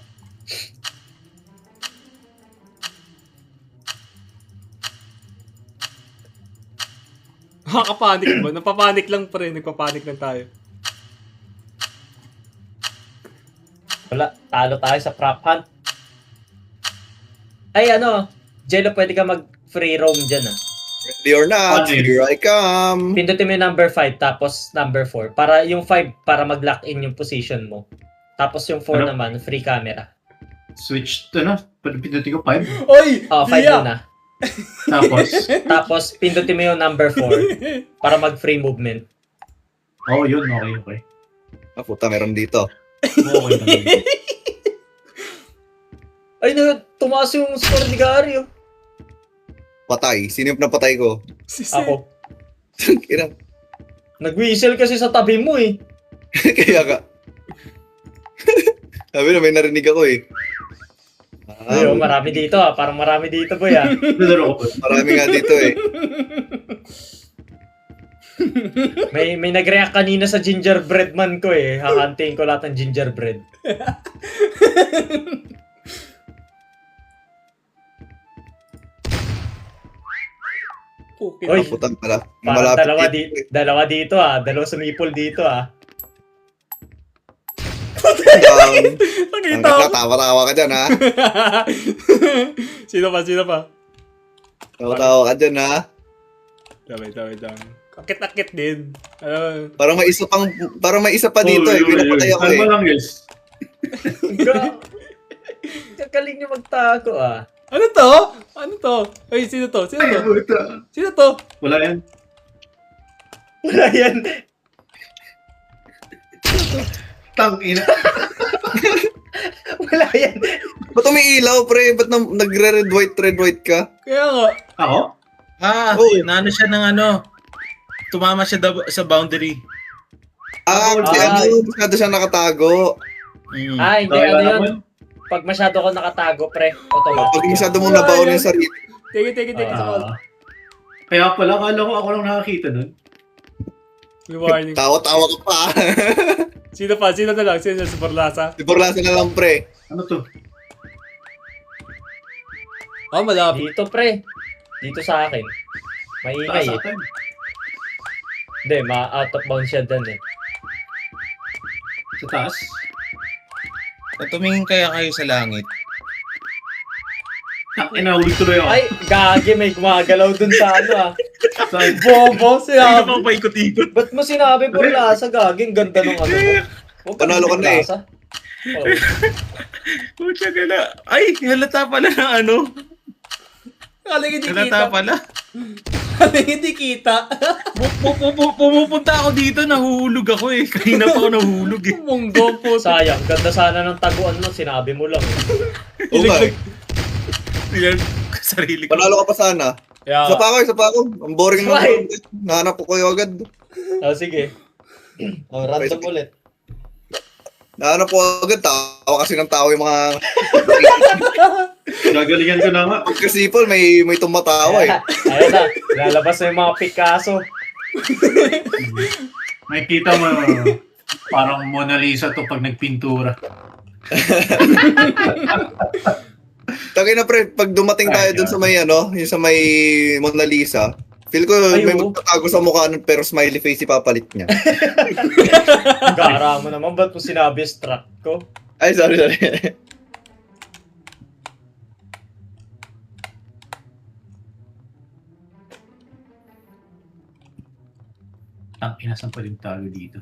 Nakakapanik ba? Napapanik lang pa rin. Nagpapanik lang tayo. Wala. Talo tayo sa prop hunt. Ay, ano. Jello, pwede ka mag-free roam dyan, ah. Ready or not, Ano yun? here I come. Pindutin mo yung number 5 tapos number 4. Para yung 5, para mag-lock in yung position mo. Tapos yung 4 Ano? naman, free camera. Switch to na. Pinutin ko 5. Oy! Oh, 5 Dia! muna. Tapos, Tapos, pindutin mo yung number 4 para mag-free movement. oh yun, okay. Ah, puta, meron dito. Okay naman. Ay, tumaas yung score ni Gary, oh. Patay. Sino yung napatay ko? Si Ako. Kira. Nag-whistle kasi sa tabi mo, eh. Kaya ka. Sabi na may narinig ako eh. Ay, oh, marami dito, ah. Parang marami dito, boy, ah. Nalaro ko pa. Marami nga dito eh. May nag-react kanina sa gingerbread man ko, eh. Hahantiin ko lahat ng gingerbread. Okay. Oy. Ah, puta, Parang malapit dalawa dito, ah. Dalawa sumipol dito, ah. Nakita ko. Tawa-tawa ka dyan ha. Sino pa? Tawa-tawa ka dyan ha. Wait lang. Akit-akit din. Parang may isa pa dito eh. Pinapatay ako eh. Kalma lang, guys. Kakaling niyo magtago, ah. Ano to? Ay, sino to? Wala yan. Wala yan. Tangina. Wala yan. Ba't umiilaw pre? Ba't nagre-red white ka? Kaya nga. Ako? Oh. Naano siya ng ano. Tumama siya sa boundary. Masyado siya nakatago. Ah, hindi, ano yun. Pag masyado ko nakatago, pre, automatic. Pag masyado mong nabaon yung sarili. Teke, sa call. Kaya pala, kala ko ako lang nakakita nun. May warning. Tawa-tawa ka pa. Sino na lang? Sino sa Borlasa? Si Borlasa na lang pre. Ano to? Oh, malapit. Dito, pre. Dito sa akin. Maingay, eh. Taas Hindi, ma-out of bounds siya dun, eh. Sa taas? Tumingin kaya kayo sa langit. Inahuli tuloy ako. Ay, gagi, may gumagalaw dun sa ano, ah. Saan? Bobo, Ano sinabi. pa paikot-ikot? Ba't mo sinabi po lasa, gagi? Ang ganda ng ano mo. Huwag ka Panalo ka na eh. lasa. Oh. Pucha ka na. Ay, halata pala na ano. Kaling hindi Halata kita. pala. Kaling hindi kita. Pumupunta ako dito, nahuhulog ako eh. Kanina pa ako nahuhulog eh. Munggo po. Sayang, ganda sana ng taguan mo, sinabi mo lang. Oo nga eh. Yan, sarili ko. Panalo ka pa sana. Yeah. Isa pa ako. Ang boring Right. naman. Nahanap ko kayo agad. Oh, sige. Oh, random ulit. Naano po agad, tawa kasi ng tao yung mga Gagalingan ko na nga. pagkasipol, may tumatawa eh. Ayun na, lalabas na yung mga Picasso. Makikita mo, parang Mona Lisa to pag nagpintura. Tagay na pre, pag dumating tayo dun sa may yung sa may Mona Lisa, feel ko Ay, may oo. magtatago sa mukha nun pero smiley face ipapalit niya. Gara mo naman, ba't mo sinabi struck ko? Ay, sorry. Ang inasan pa rin tayo dito.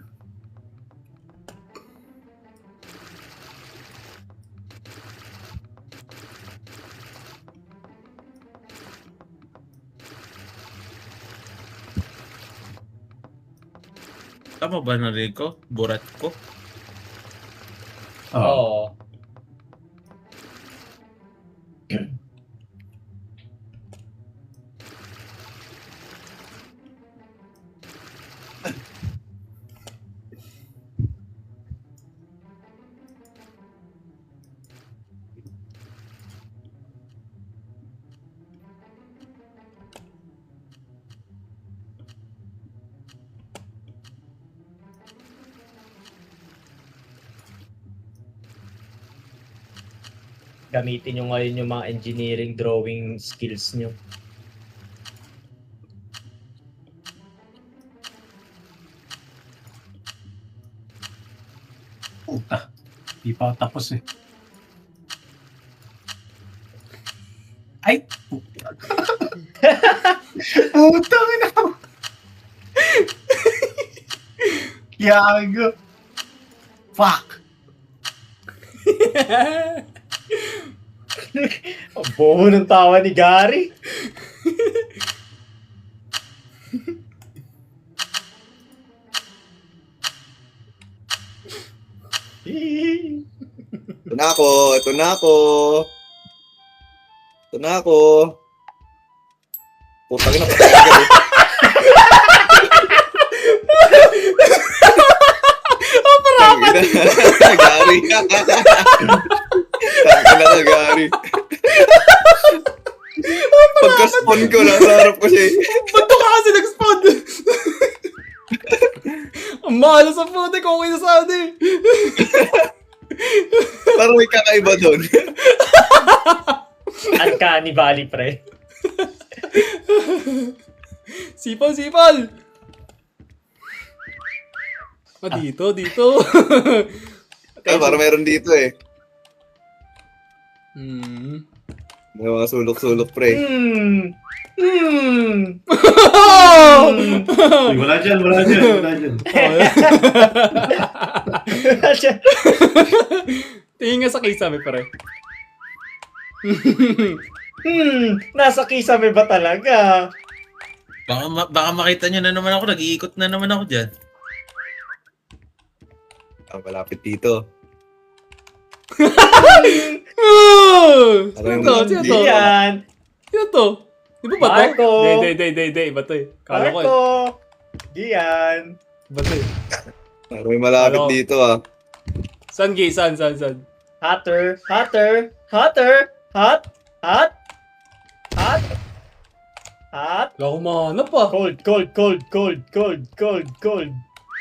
Tama ba narinig ko? Burat ko? Oo. Oo. Gamitin nyo ngayon yung mga engineering drawing skills nyo. Puta. Di pa ako tapos eh. Ay! Puta. Putang ina mo. Yago. Fuck. Ang bobo ng tawa ni Gary. Ito na ako. Putang ina, patay agad eh. Gary. Tangina ka, Gary. Pagka-spawn ko, nasa harap ko siya eh. Ba't ka kasi nag-spawn? Ang mahal sa puti kung okay na sana eh. Parang may kakaiba doon. Uncanny Valley, pre. Sipal! Ah, dito. Parang meron dito eh. May mga sulok-sulok, pre. Ay, wala dyan. Tingin nga sa kisame, pare. Nasa kisame ba talaga? Baka makita nyo na naman ako. Nag-iikot na naman ako dyan. Ang malapit dito. Sino to? Diyan. Sino to? Di ba ba to? Marco. Hindi. Iba to eh. Kala ko eh. Marco. Diyan. Iba to eh. Parang may malapit Hello. dito ah. San, Gay? San? Hotter. Hot. Wala akong mahanap ah. Cold.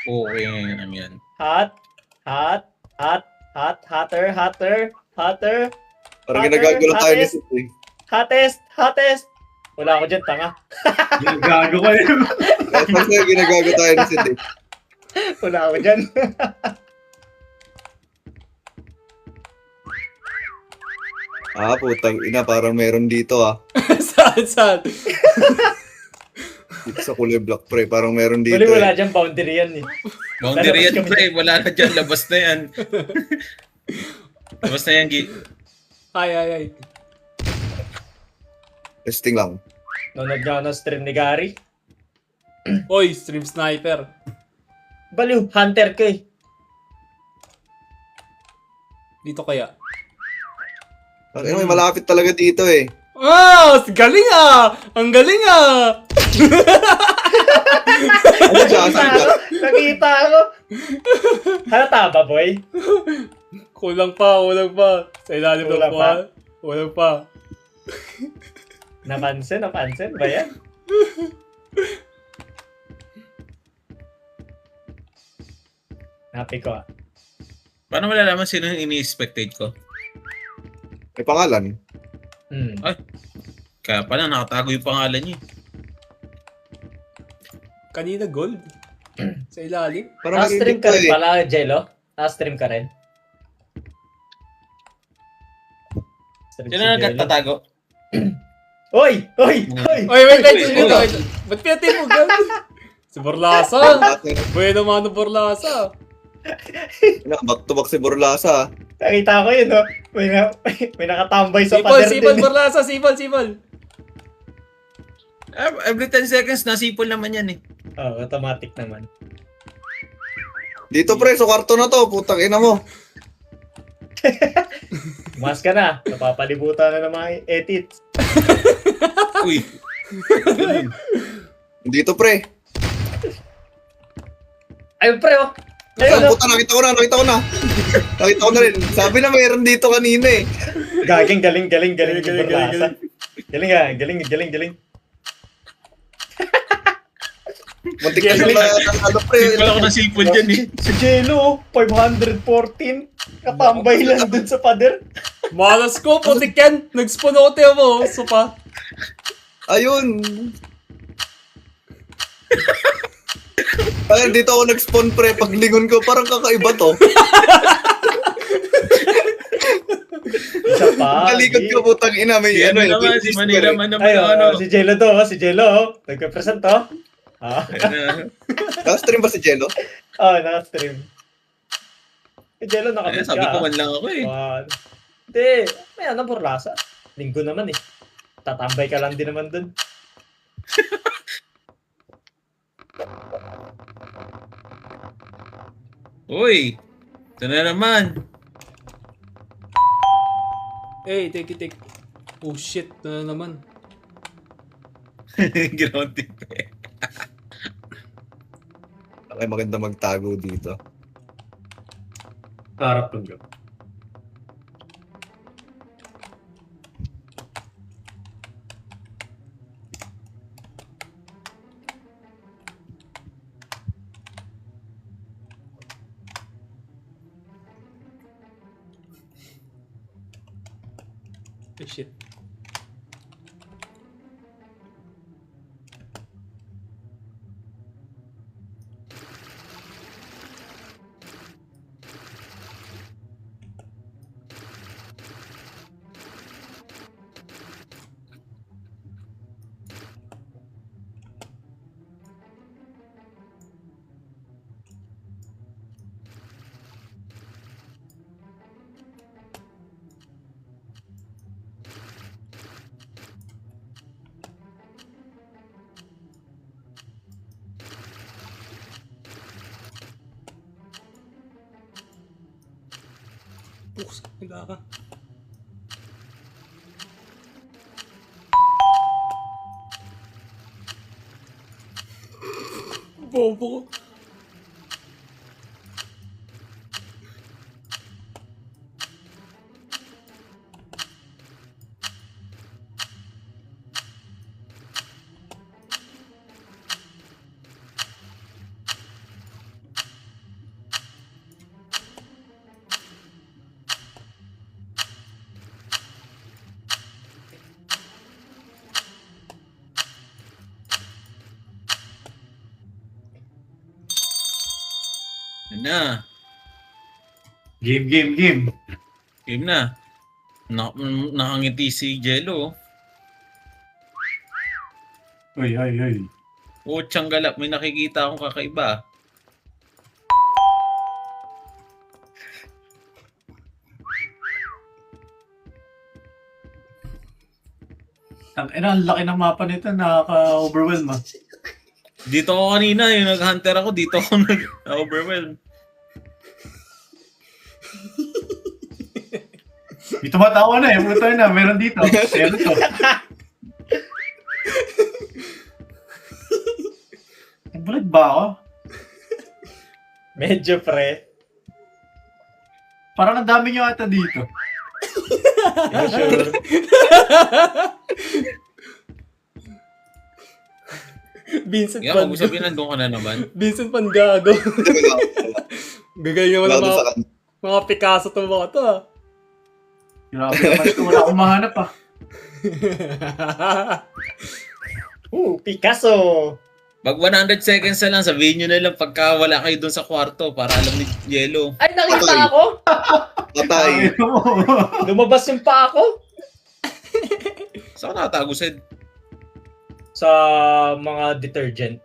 Okay, ngayon yan. Hot. Hotter. Parang ginagagulo tayo ni Sid eh. Hottest. Wala ako dyan, tanga. Gago ka eh. Parang ginagago tayo ni Sid eh. Wala ako dyan. Ah, putang ina, parang meron dito ah. Saan? Dito sa kulay black, pre. Parang meron dito Wala, wala eh. dyan, boundary yan eh. Boundary yan, Lalabas kami pre. Wala na dyan. Labas na yan. Labas na yan, Gi. Ay. Testing lang. Nanood nga ng stream ni Gary. Oy, stream sniper. Baliw, hunter ko eh. Dito kaya. May malapit talaga dito eh. Ah! Galing ah! Ang galing ah! Ano siya? Nakita ko. Halata ba, boy? Kulang pa. Sa ilalim ng Kulang kuha. Kulang pa. Napansin ba yan? Napi ko ah. Paano malalaman sino yung ini-spectate ko? May pangalan. Kaya pala nakatago yung pangalan niya. Kanina gold. Sa ilalim. Parang Naka-stream ka rin eh. pala, Jello? Naka-stream ka rin? Stream Sino si Jello. nagtatago? Oy! Oy, wait. Ba't pinatay mo gan? Si Borlasa. Bueno mano Borlasa. Back to back si Borlasa. Nakita ko yun, no? May nakatambay sa pader Sipol, din. Borlasa. Sipol. Every 10 seconds, nasipol naman yan eh. Oh, automatic naman. Dito pre, sa kwarto na to. Putang ina mo. Mas ka na. Napapalibutan na ng mga edits. Uy. Dito pre. Ayun, pre, oh! Ay, Ayun, oh! puta, nakita ko na. Nakita ko na rin. Sabi na mayroon dito kanina eh. Galing. Galing. Galing. Muntik na siya ano pre. Hindi pala ako nasipol dyan eh. Si Jello, 514. Katambay lang dun sa pader. Malas ko, putik yan. Nag-spawn mo. Sopa. Ayun. Ay, dito ako nag-spawn pre. Paglingon ko, parang kakaiba to. Isa pa. Nalikod ko, putang ina. May Si ano eh, naman, si Manila man naman Ay, yung ano. si Jello to, oh. Si Jello, oh. Nagpe-present to. Naka-stream ba si Jello? Naka-stream. Si Jello, nakabit ka. Sabi ko man lang ako eh. Hindi, may ano, Borlasa. Linggo naman eh. Tatambay ka lang din naman dun. Uy, ito na naman. Hey, take. Oh shit, na naman. Ground tip eh. Ay, maganda magtago dito. Harap lang yun. Oh shit. Bukas, nila ka. Bobo ko. Yan na. Game. Game na. Nakangiti si Jello. Ay. Oh, tiyanggalap. May nakikita akong kakaiba. Ang laki ng mapa nito, nakaka-overwhelm ah. Dito ako kanina, yung nag-hunter ako, dito ako nag-overwhelm. May tumatawa na eh, puto na, meron dito. Meron to. Medyo pre. Parang ang dami nyo ata dito. Yeah, sure. Vincent Yan, Van kung sabihin nandun ka na naman. Vincent Van Gago. Gagaling naman Wala ng doon sa mga, mga Picasso to mga to ah. Grabe naman ito. Wala akong mahanap ah. Picasso. Pag 100 seconds na lang, sabihin nyo na lang pagka wala kayo dun sa kwarto para alam ni Yellow. Ay, nakita ako. Patay. Ay, mo. Lumabas yung pa ako. Saan ka nakatago, Sid? Sa mga detergent.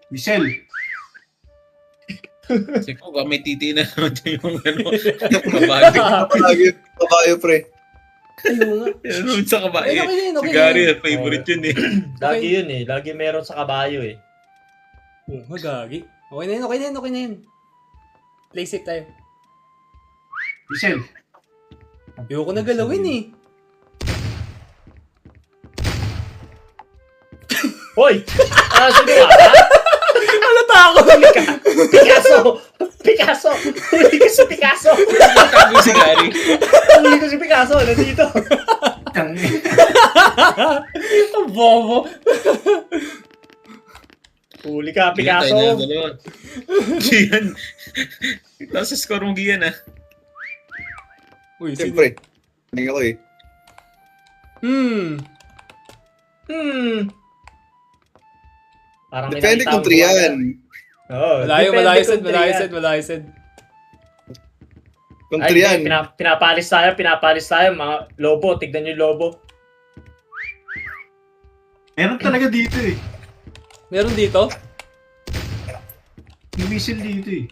Michelle. Kasi ko ba may titi na naman dyan yung ano, kabali. Kabayo, pre. Ayun nga. Ano sa kabae? Okay na yun, Si okay na Gary, yun. favorite yun eh. Lagi yun eh. Lagi meron sa kabayo eh. Oh, magagi. Okay na yun, okay na yun, okay na yun. Play safe tayo. Michelle. Ayoko na galawin eh. Hoy! Sino ka? Ano tako? Huli ka! Picasso! Picasso! Huli ka si Picasso! Tago si Gary. Huli ko si Picasso! Nandito! Ang bobo. Huli ka, Gian, tayo Picasso! na yung dalawa. Gian. Tapos sa score mo Gian ah. Uy, Siyempre. Hindi ako eh. Parang may Depende nakita kung akong 3 yan. Oo, malayo, depende malayo, kung Sid, three malayo, yan. Sid, malayo, Sid. Kung Ay, 3 yan. pinapalis tayo, mga lobo, tignan nyo yung lobo. Meron talaga dito eh. Meron dito? May whistle dito eh.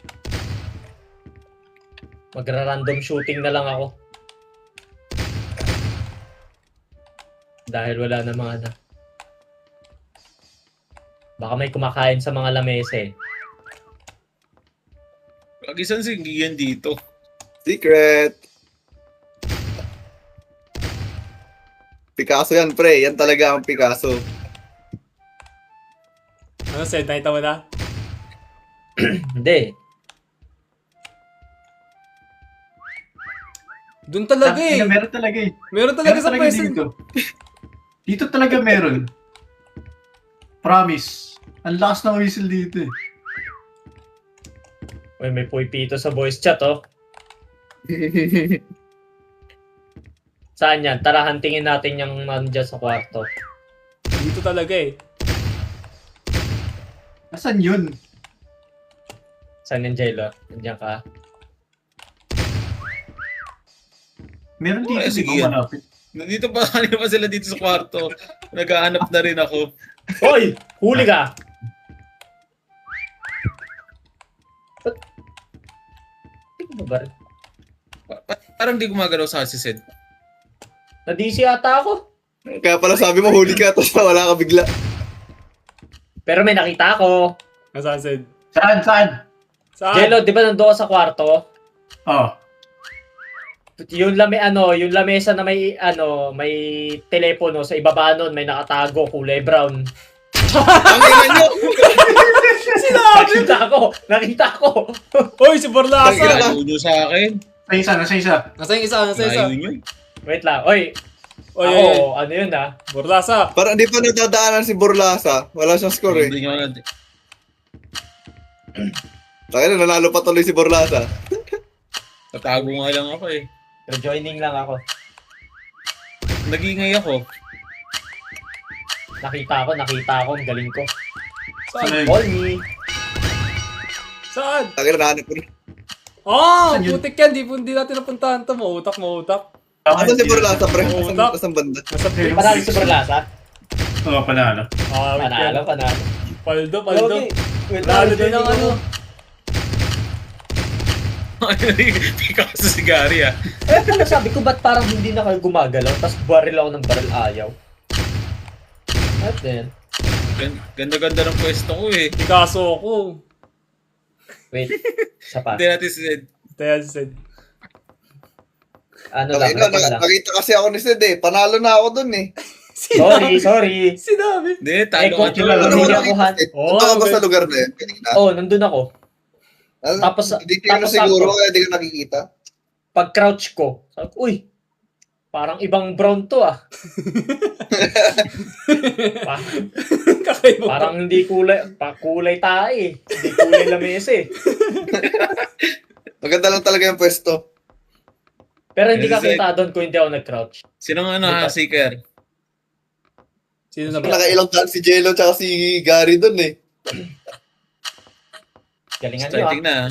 Magra-random shooting na lang ako. Dahil wala na mga na. Baka may kumakain sa mga lamesa eh. Kagisan si Gian dito. Secret. Picasso yan, pre. Yan talaga ang Picasso. Ano, Sid, nakita mo na? Hindi. Doon talaga eh. Meron talaga eh. Meron talaga Meron sa talaga pwesto. dito. Dito talaga meron. Promise. Ang lakas ng whistle dito eh. Uy, may puipito sa voice chat oh. Saan yan? Tara, hantingin natin yung nandiyan sa kwarto. Dito talaga eh. Asan yun? Saan yung Jello? Nandiyan ka? Meron dito Oh, di sige ba yan. malapit? Nandito pa, kanina pa sila dito sa kwarto. Naghahanap na rin ako. Hoy! Huli ka! Ba't? Hindi ko ba rin? Parang di gumagalaw sa si Sid. Na-DC ata ako. Kaya pala sabi mo, huli ka, tapos wala ka bigla. Pero may nakita ako. Nasaan, Sid? Saan? Saan? Saan? Jello, di ba nandoon ka sa kwarto? Oh. Yung yung lamesa na may may telepono sa ibaba nun, may nakatago kulay brown. Ang ina nyo! Nakita ko. Hoy, si Borlasa! Ayaw nyo sa akin. Nasa isa, nasa isa. Nasaan yung isa? Nasaan yung isa? Ayaw nyo. Wait lang. Oy, Oy, ako, oy, oy. ano yun ah? Borlasa! Parang di pa nadadaanan si Borlasa. Wala siyang score eh. Hindi nyo na- Tayo na, nanalo pa tuloy si Borlasa. Tatago nga lang ako eh. Joining lang ako. Nag-iingay ako. Nakita ko, ang galing ko. Saan? Saan? Call me. Saan? Tayo na, nahanap ko rin. Oh, Saan yun? putik yan. Di natin napuntahan to. Mautak. Asan si Borlasa, pre? Oo, Asan, tak. asan banda? Nasa place. Panalo si Berlasa. Oo, panalo. Ah, wait yan. Panalo. Paldo. Okay. Wait Lalo lang, din ang ano. Picasso si Gary ah. Kaya sabi ko, ba't parang hindi na kayo gumagalaw? Tapos baril ako ng baril ayaw. What then? Ganda-ganda ng pwesto ko eh. Picasso ko. Wait, isa pa. Hindi natin si Sid. Kaya si Sid. Ano Okay, lang, lang. nakita kasi ako ni Sid eh. Panalo na ako dun eh. Sorry. Sinabi. Hindi, talo Eh, ka coach, dyan. Hindi Ano ako ako han- Sid? Punta ka ba sa lugar na yun? Kanina? Oh, nandun ako. Tapos- hindi kayo tapos siguro sakto. kaya di ka nakikita. Pag crouch ko, sabi ko, uy, parang ibang brown to ah. Kakaiba. Parang hindi kulay tayo eh. Hindi kulay lamesa eh. Maganda lang talaga yung pwesto. Pero hindi ka Yes, kita doon kung hindi ako nag-crouch. Sino nga ha, Seeker? Sino na ba? Nakailang daan si Jello tsaka si Gary dun eh. Galingan nyo Starting ah. na.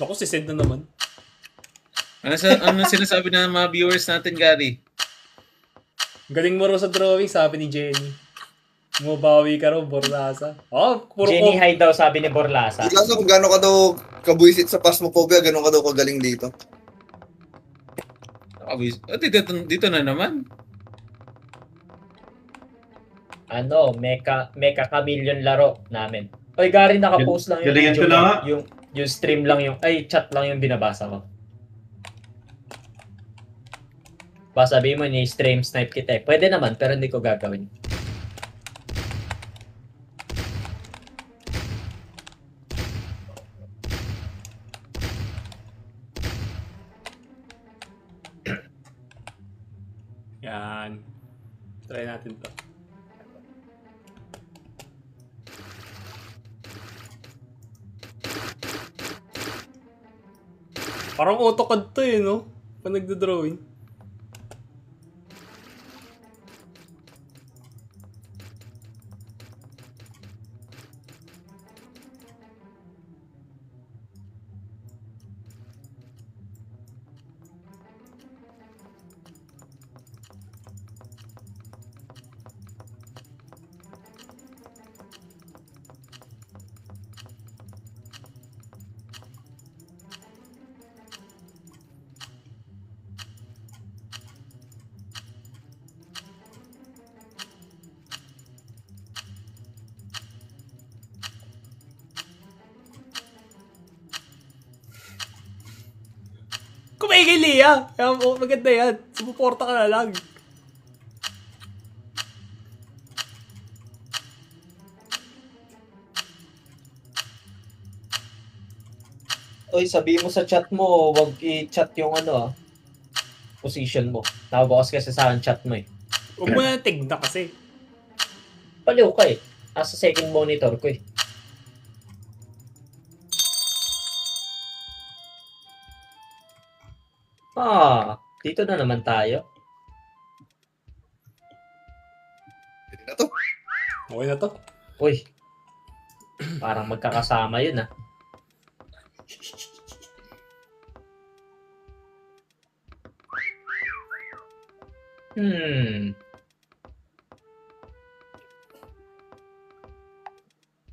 Ako, si Sed na naman. Ano sinasabi ng mga viewers natin, Gary? Galing mo raw sa drawing, sabi ni Jenny. Mubawi ka raw, Borlasa. Oh, puro Jenny ko. High daw sabi ni Borlasa. Kaso kung gano'n ka daw kabuisit sa Phasmophobia, gano'n ka daw kagaling dito. Dito na naman. Ano, Mecha Chameleon laro namin. Oy, Gary, nakapost lang yung Galingan video ko lang, mo. ah. Yung stream lang yung, chat lang yung binabasa ko. Baka sabihin mo, ni-stream snipe kita eh. Pwede naman, pero hindi ko gagawin. Yan. Try natin to. Parang AutoCAD to eh, no? Pag nagdo-drawing. Kumigili ah! Kaya maganda yan. Sumuporta ka na lang. Oy, sabihin mo sa chat mo, wag i-chat yung ano position mo. Nakabukas kasi sa akin chat mo eh. Huwag mo na tignan kasi. Paliw ka eh. Nasa second monitor ko eh. Dito na naman tayo. Pwede na to. Okay na to. Uy. Parang magkakasama yun ah.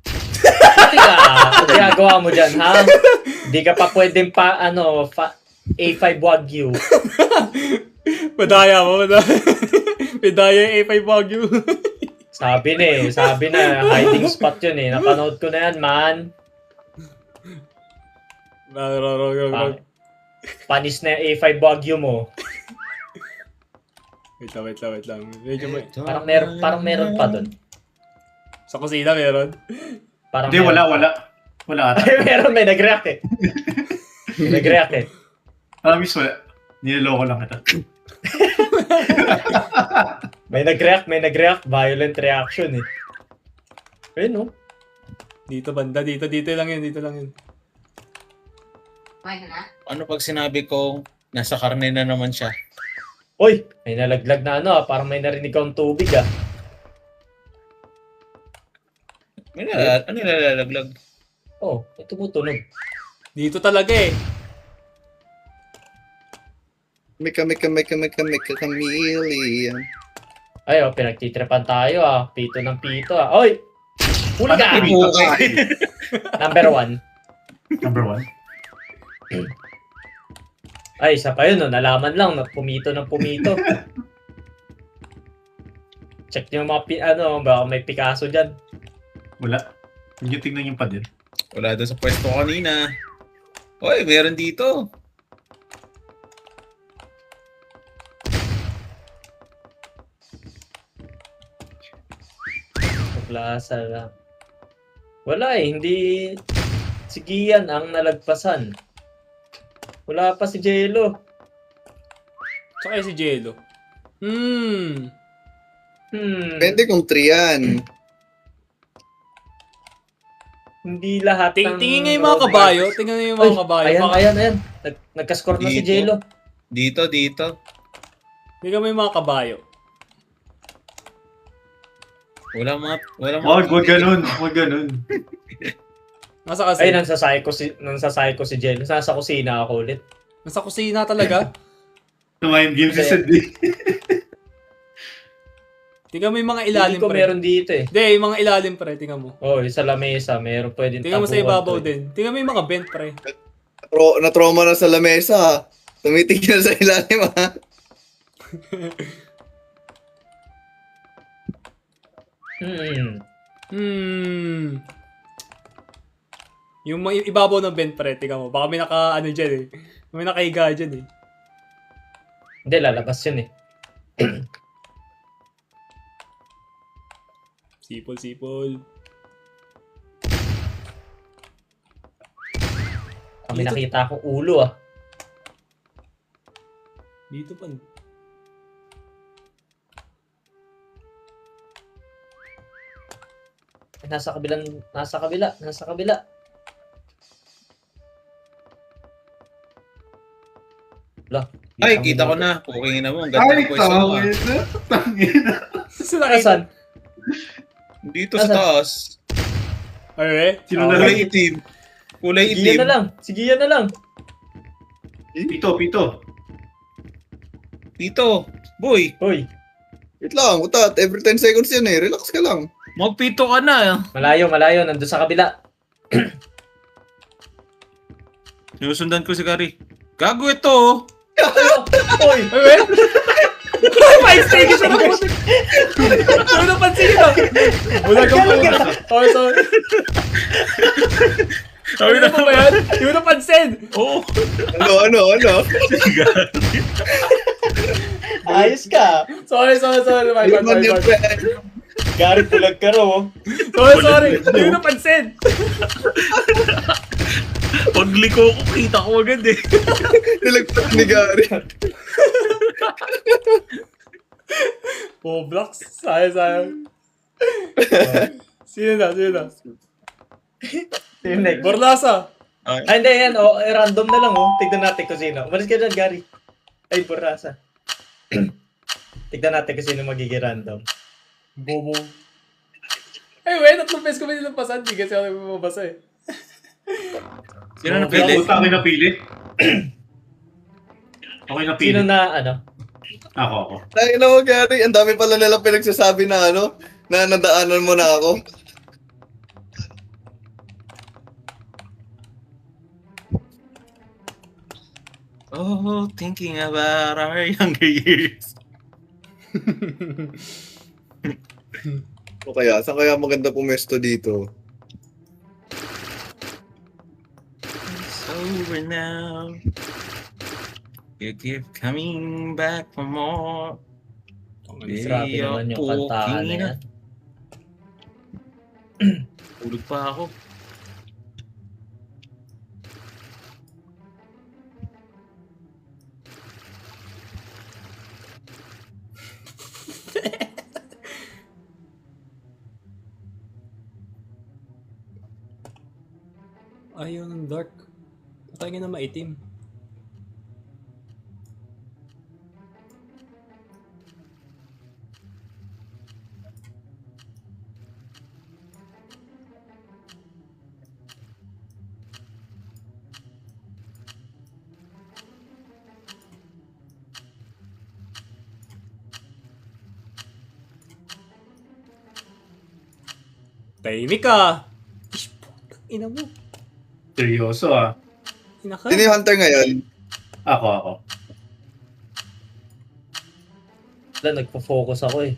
Pati ka, ano ginagawa mo dyan, ha? Di ka pa pwedeng A5 Wagyu. Madaya mo, madaya. Madaya yung A5 Wagyu. Sabi na, hiding spot yun eh. Napanood ko na yan, man. Panis na yung A5 Wagyu mo. Wait lang. Medyo may... Parang meron pa dun. Sa kusina meron. Parang Hindi, meron wala. pa. Wala ata. Meron, may nag-react eh. May nag-react eh. Miss, wala. Niloloko lang kita. May nag-react. Violent reaction eh. Ayun no? Dito banda, dito lang yun. Ano pag sinabi ko, nasa karne na naman siya? Uy, may nalaglag na parang may narinig kang tubig ah. Ano nilalaglag? Oh, may tumutunog. Dito talaga eh. Mika, chameleon. Ay, pinagtitrepan tayo ah. Pito ng pito ah. Oy! Huli ka! Number 1. Number 1. Ay, isa pa yun, no? Nalaman lang na pumito ng pumito. Check nyo mga baka may Picasso dyan. Wala. Hindi tingnan yung pader. Wala doon sa pwesto kanina. Oy, meron dito. Plasa lang. Wala eh, hindi... Si Kian ang nalagpasan. Wala pa si Jello. Tsaka si Jello. Depende kung 3 yan. Hindi lahat Tingin nga yung mga kabayo. Tingnan nga yung mga kabayo. Ayan, Baka- ayan. Nagka-score na si Dito. Jello. Dito. Tingnan mo yung mga kabayo. Wala mga... Wag ganun. Wag ganun. Nasa kasi. Ay, nansasay ko si Jello. Nasa kusina ako ulit. Nasa kusina talaga. Tumayin game si Sid eh. Tingnan mo yung mga Hindi ilalim ko pre. meron dito eh. Hindi, yung mga ilalim pre. Tingnan mo. Oh, yung sa lamesa, meron pwedeng Tingnan mo sa tapuan ibabaw to eh. din. Tingnan mo yung mga vent pre. Na-trauma na sa lamesa. Tumitingin na sa ilalim ha. Yung mga ibabaw ng vent pre. Tingnan mo. Baka may ano dyan eh. May nakahiga dyan eh. Hindi, lalabas yun eh. Sipol. Kami nakita akong ulo ah. Dito pa. Nasa kabila. Wala. Ay, kita ko na. Okay na mo. Ang ganda Ay, ng pwesto mo. tawin na. Tangin na. Saan nakita? Nasaan? Dito sa taas. Ay, Sino na lang? Kulay itim. Kulay Sige itim. Sige na lang. Pito. Dito. Boy, Hoy, Wait lang, utat. Every 10 seconds yan eh. Relax ka lang. magpito ka na. malayo. Nandun sa kabila. Sinusundan ko si Gary. Gago ito. Hoy! Ay, wait! Ay, stage siya na putik! Ano napansin nyo? Wala kang putik. Sorry. Sabi na ba yan? Hindi mo napansin! Oo. Ano? Ayos ka! Sorry. My Yun man yung bad. friend. Gary, bulag ka ro. Sorry. Hindi mo napansin! Pagliko ko, kita ko agad eh. Nilagpas ni Gary. Oh, blocks. Sayang. Sino na? Sino next? Borlasa. Ay, hindi yan. Oh, random na lang oh. Tignan natin kung sino. Umalis ka dyan, Gary. Ay, Borrasa. Tignan natin kung sino magiging random. Bobo. Ay, wait. Tatlong beses ko ba nilampasan? Hindi kasi ako mabasa eh. Sino napili? Puta, ako'y napili. Okay napili. Sino na, ano? Ako. Tangina mo, Gary. Ang dami pala nilang pinagsasabi na na nadaanan mo na ako. Oh, thinking about our younger years. O kaya, saan kaya maganda pumesto dito? It's over now. You keep coming back for more. Grabe naman yung kantahan na yan. Tulog pa ako. Ayaw ng dark. Patay nga na maitim. Tahimik ka! Ish, putang ina mo. Seryoso ah. Inaka. Sino yung hunter ngayon? Ako. Wala, nagpo-focus ako eh.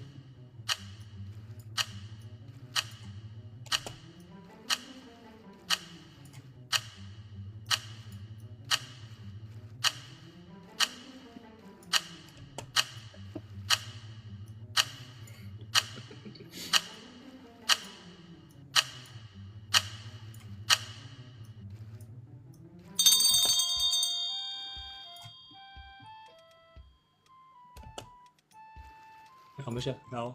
Nakama siya. Nako.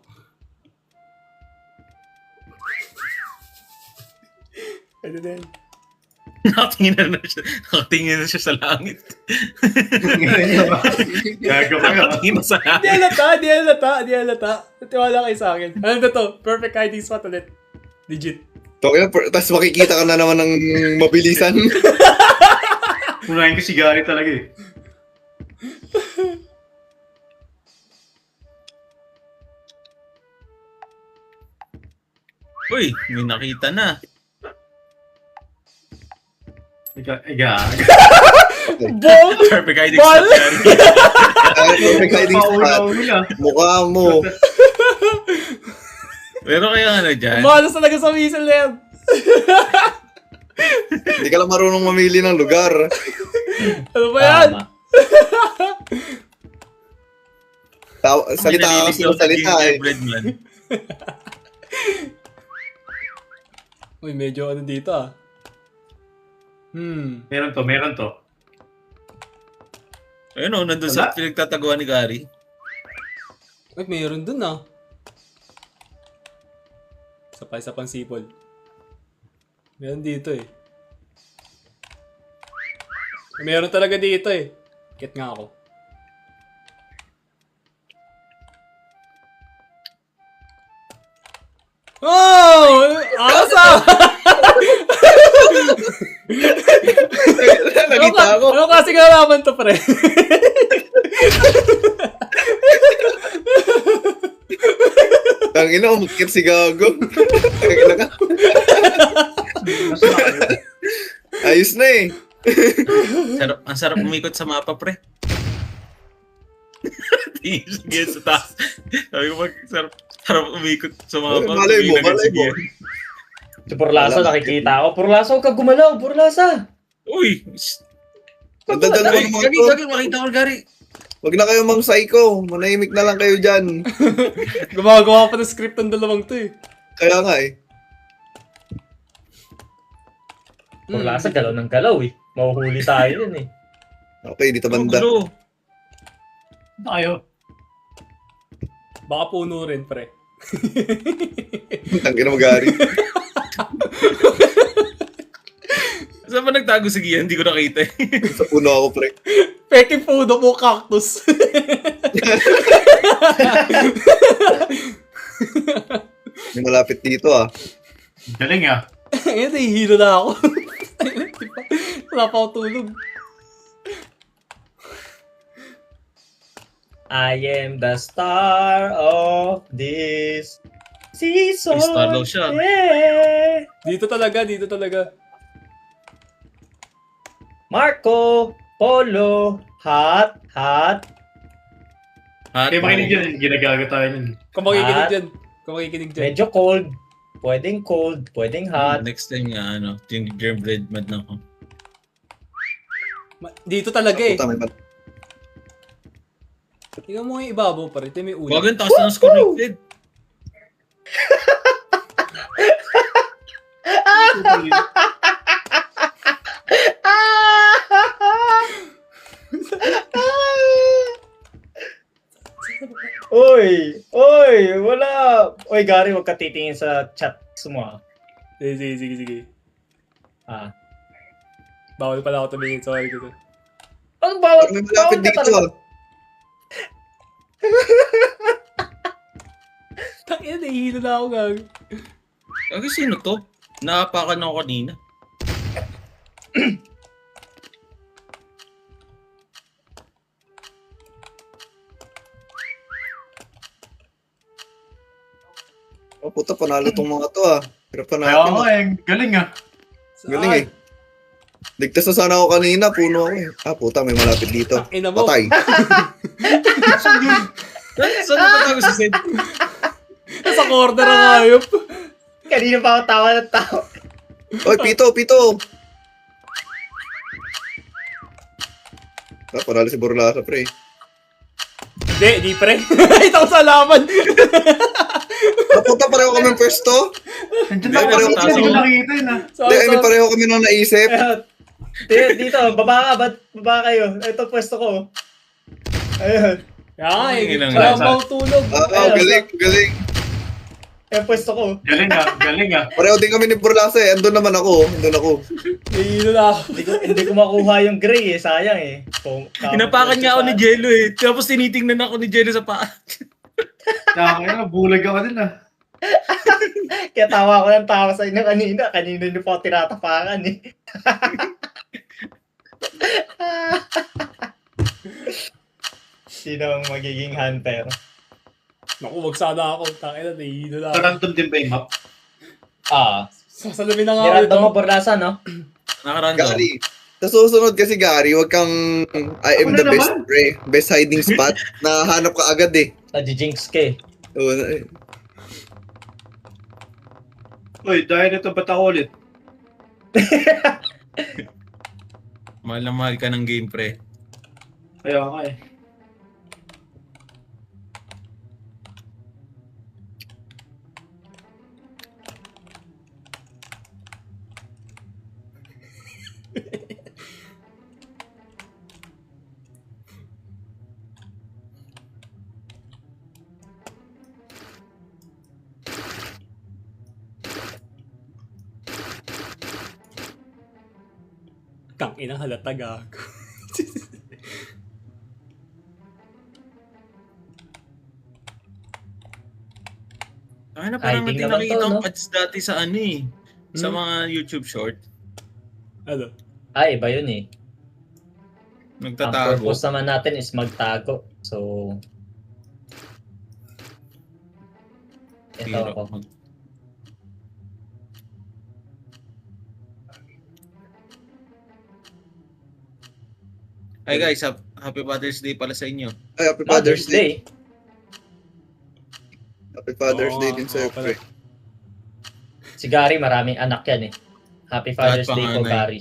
Pwede din. Nakatingin na siya sa langit. Gago ka. Nakatingin na sa Di langit. halata. Tiwala kayo sa akin. Ano ba to? Perfect hiding spot ulit. Legit. Tapos makikita ka na naman ng mabilisan. Unahin ko si Gary talaga eh. Uy, may nakita na. Gago. Bong! Perfect hiding Bal! spot, Gary. Perfect hiding spot. Pauna-una. Mukha mo. Pero kaya ano dyan? Malas talaga sa whistle na yan. Hindi ka lang marunong mamili ng lugar. Ano ba yan? Tama. Salita ka kasi ng salita eh. Bread man. Uy, medyo ano dito ah. Meron to. Ayun o, nandun sa Wala. pinagtataguan ni Gary. Uy, mayroon dun ah. Isa pang sipol. Meron dito eh. Meron talaga dito eh. Kit nga ako. Oh! Asa! Nakita ako. Ano kasi kalaman to, pre? Ang ina, umakit si Gago. Ang ina ka. Ayos na eh. Ang sarap umikot sa mapa, pre. Tingin sige sa taas. Sabi ko, sarap umikot sa mapa. Malay mo, Tingin agad malay sige. mo. Si Purlaso, nakikita ako. Purlaso, huwag ka gumalaw. Purlasa. Uy! Ang dadal mo naman to. Gagi, makita ko, Gary. Huwag na kayo mang psycho. Manahimik na lang kayo dyan. Gumagawa pa ng script ng dalawang to eh. Kaya nga eh. Purlasa, galaw ng galaw eh. Mahuhuli tayo yun eh. Okay, dito banda. Gulo. Tayo. Baka puno rin, pre. Tangina mo, Gary. Saan ba nagtago si Gian? Hindi ko nakita eh. Sa puno ako, pre. Peking puno mo, cactus. May malapit dito ah. Galing ah. Ngayon, nahihilo na ako. Wala pa ako tulog. I am the star of this season. May star daw siya. Yeah. Dito talaga. Marco, Polo, hot. Hot. Kaya makinig dyan, ginagaga tayo nun. Kung makikinig dyan. Medyo cold. Pwedeng cold, pwedeng hot. Next time nga, ano, yung germ bread mad na ako. Dito talaga eh. Puta, may bat. Tingnan mo yung ibabaw pa rin. Ito may ulo. Wag ang taas na ng score ng bread. Oy, wala. Oy, Gary, huwag ka titingin sa chat mo ah. Sige. Ah. Bawal pala ako tumingin. Sorry ko. Ang bawal. May malapit bawal ka dito talaga. ah. Tangina, nahihilo na ako gag. Kasi sino to? Naapakan ako kanina. Oh, puta, panalo tong mga to ah. Hirap pa Kaya natin. ako eh, galing ah. Galing eh. Ligtas na sana ako kanina, puno ako eh. Ah, puta, may malapit dito. Ina mo. Patay. Saan na patago si Sid? Sa corner ang hayop. Kanina pa ako tawa ng tao. Oy, pito. Ah, panalo si Borlasa, pre. Di pre. Ito ko sa laban. Ah, puta, pareho kami ng pwesto. Nandiyan Hindi, ako pareho kasi hindi ko tayo. nakita yun ah. Hindi, I mean, pareho kami nung naisip. Dito, baba ka, baba kayo. Ito pwesto ko. Ayun. Kaya nga eh, Ilang malamang tulog. Galing. Eh, pwesto ko. Galing ah. Pareho din kami ni Burlasa eh. Andun naman ako. Nahihilo na ako. Hindi ko makuha yung gray eh. Sayang eh. Hinapakan nga ako ni Jello eh. Tapos tinitingnan ako ni Jello sa paa. Kaya bulag ako din ah. Kaya tawa ko ng tawa sa inyo kanina. Kanina niyo po ako tinatapakan eh. Sino ang magiging hunter? Naku, wag sana ako. Tangina, nahihilo na ako. Random din ba yung map? Sasalamin na nga ako Nirandom mo ito. Borlasa, no? Nakarando. Gary. Sa susunod kasi Gary, wag kang I am Ano the best naman? pre. Best hiding spot. Nahanap ka agad eh. Nadijinx ka eh. Oo, Uy, dahil ito ba't ako ulit? Mahal na mahal ka ng game, pre. Kaya nga eh. Tangina, halata gago. Ay na parang Hiding natin naman nakikita to, ang no? ads dati sa ano eh. Sa Hmm? mga YouTube short. Ano? Ay, iba yun eh. Ang Nagtatago. purpose naman natin is magtago. So, ito Hirap ako. mag- Hi guys, happy Father's Day pala sa inyo. Ay, happy Father's Mother's Day. Day. Happy Father's Oo, Day din sa'yo, oo pala. pre. Si Gary, maraming anak yan eh. Happy Father's Lahat Day po, panganay. Gary.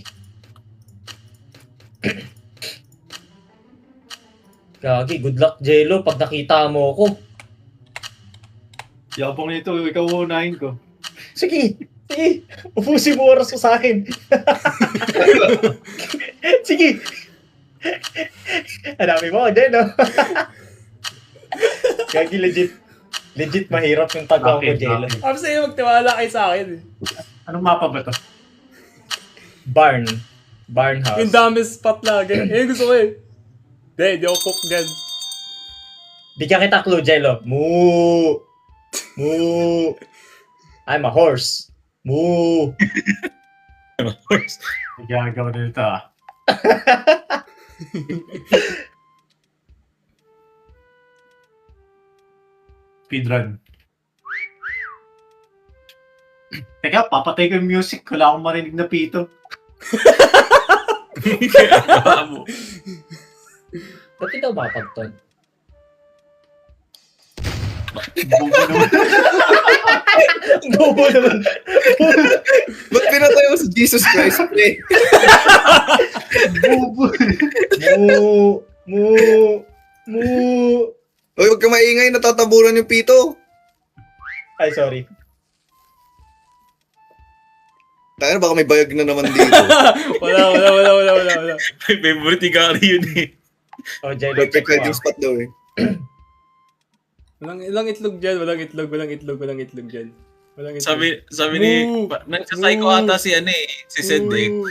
Gagi, good luck, Jello, pag nakita mo ako. Yabang nito, ikaw unahin ko. Sige, sige. Ubusin mo oras ko sa akin. Sige. Hanapin mo, Jello. Gagi, legit mahirap yung tagaw ko, Jello. Sabi sa'yo, magtiwala kayo sa akin eh. Anong mapa ba to? Barn Yung house. dami spot lagi. Eh, gusto ko eh. Di ako cook dyan. Bigyan kita clue, Jello. Moo. Moo. I'm a horse. Moo. Gagawa na nito ah. Speedrun. Teka, papatay ko yung music. Wala akong marinig na pito. Kaya mo. Ba't ikaw mapagton? Bubo naman. Bobo naman. Ba't pinatay mo si Jesus Christ, pre? Bubo. Moo. Moo. Moo. Uy, huwag ka maingay, natataburan yung pito. Ay, sorry. Tayo baka may bayag na naman dito. Wala. Favorite ni Gary yun eh. Oh, Jello, Perfect check mo. hiding spot daw eh. Walang itlog dyan, walang itlog dyan. Walang itlog. Sabi ni, Moo. nagsasayko Moo. ata si ano eh, si Cedric. Ooh.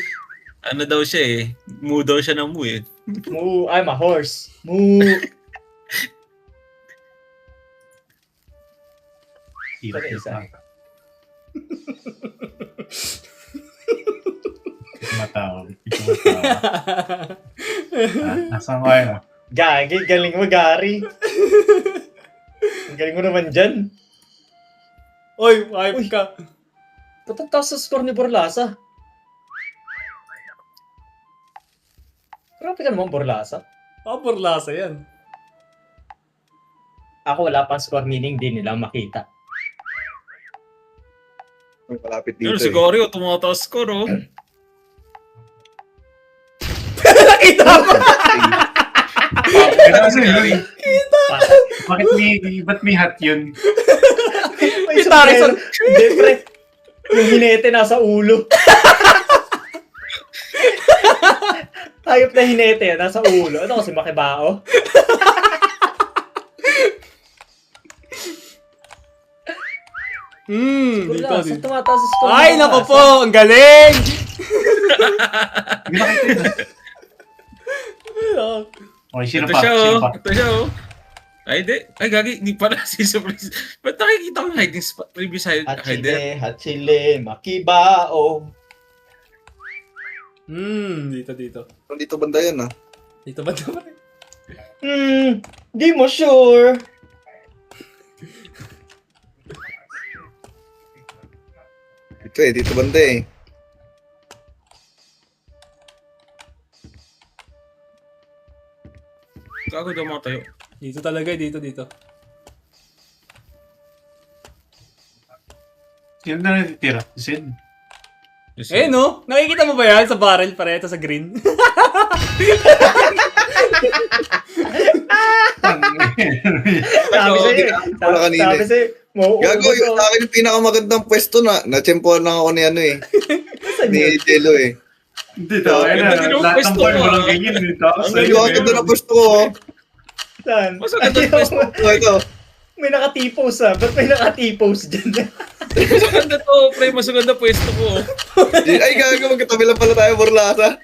Ano daw siya eh, moo daw siya ng moo eh. Moo. I'm a horse. Moo. Hindi Isa. Matawa. Nasaan ko yun? Gagi, galing mo, Gary. Ang galing mo naman dyan. Oy, hype ka. Ba't ang taas sa score ni Borlasa? Grabe ka naman, Borlasa. Burlasa yan. Ako wala pang score, meaning di nila makita. May malapit Pero dito si eh. Gary, tumataas ko no. Nakita ko! Ba't may hat yun? May Kita rin sombrero. Hindi, pre. Yung hinete nasa ulo. Hayop na hinete, nasa ulo. Ano kasi makibao? Dito, Wala, dito. tumataas sa score. Ay, nako po! Ang galing! Hindi nakita yun. Okay, sino Ito pa? siya, Sino oh. pa? Ito siya, oh. Ay, di. Ay, gagi. Hindi pala si surprise. Ba't nakikita ko yung hiding spot? Previous hider. Hatsile, makibao. Dito. Dito banda yan, ah. Dito ba naman? Di mo sure. Dito banda eh. Gago daw mga tayo. Dito talaga, dito. Sino na natitira? Sid? Eh, no? Nakikita mo ba yan sa barrel pareto sa green? Sabi Oo, sa'yo di eh. ka- wala kanina Sabi eh. sa'yo, Gago, yung sa akin yung pinakamagandang pwesto na. Natsempohan lang ako ni ano eh. Ni Jello eh. Hindi daw. Ayun Ganda din na. ang Lahat ng pwesto bar mo, walang ah. ganyan. Tapos Ang sa'yo, Yung ang ganda meron. ng pwesto ko, oh. Saan? Mas maganda yung pwesto. Ito. May nakatipos Ba't may nakatipos dyan? Mas maganda to, pre. Mas maganda pwesto ko. Ay, gago, magkatabi lang pala tayo, Borlasa.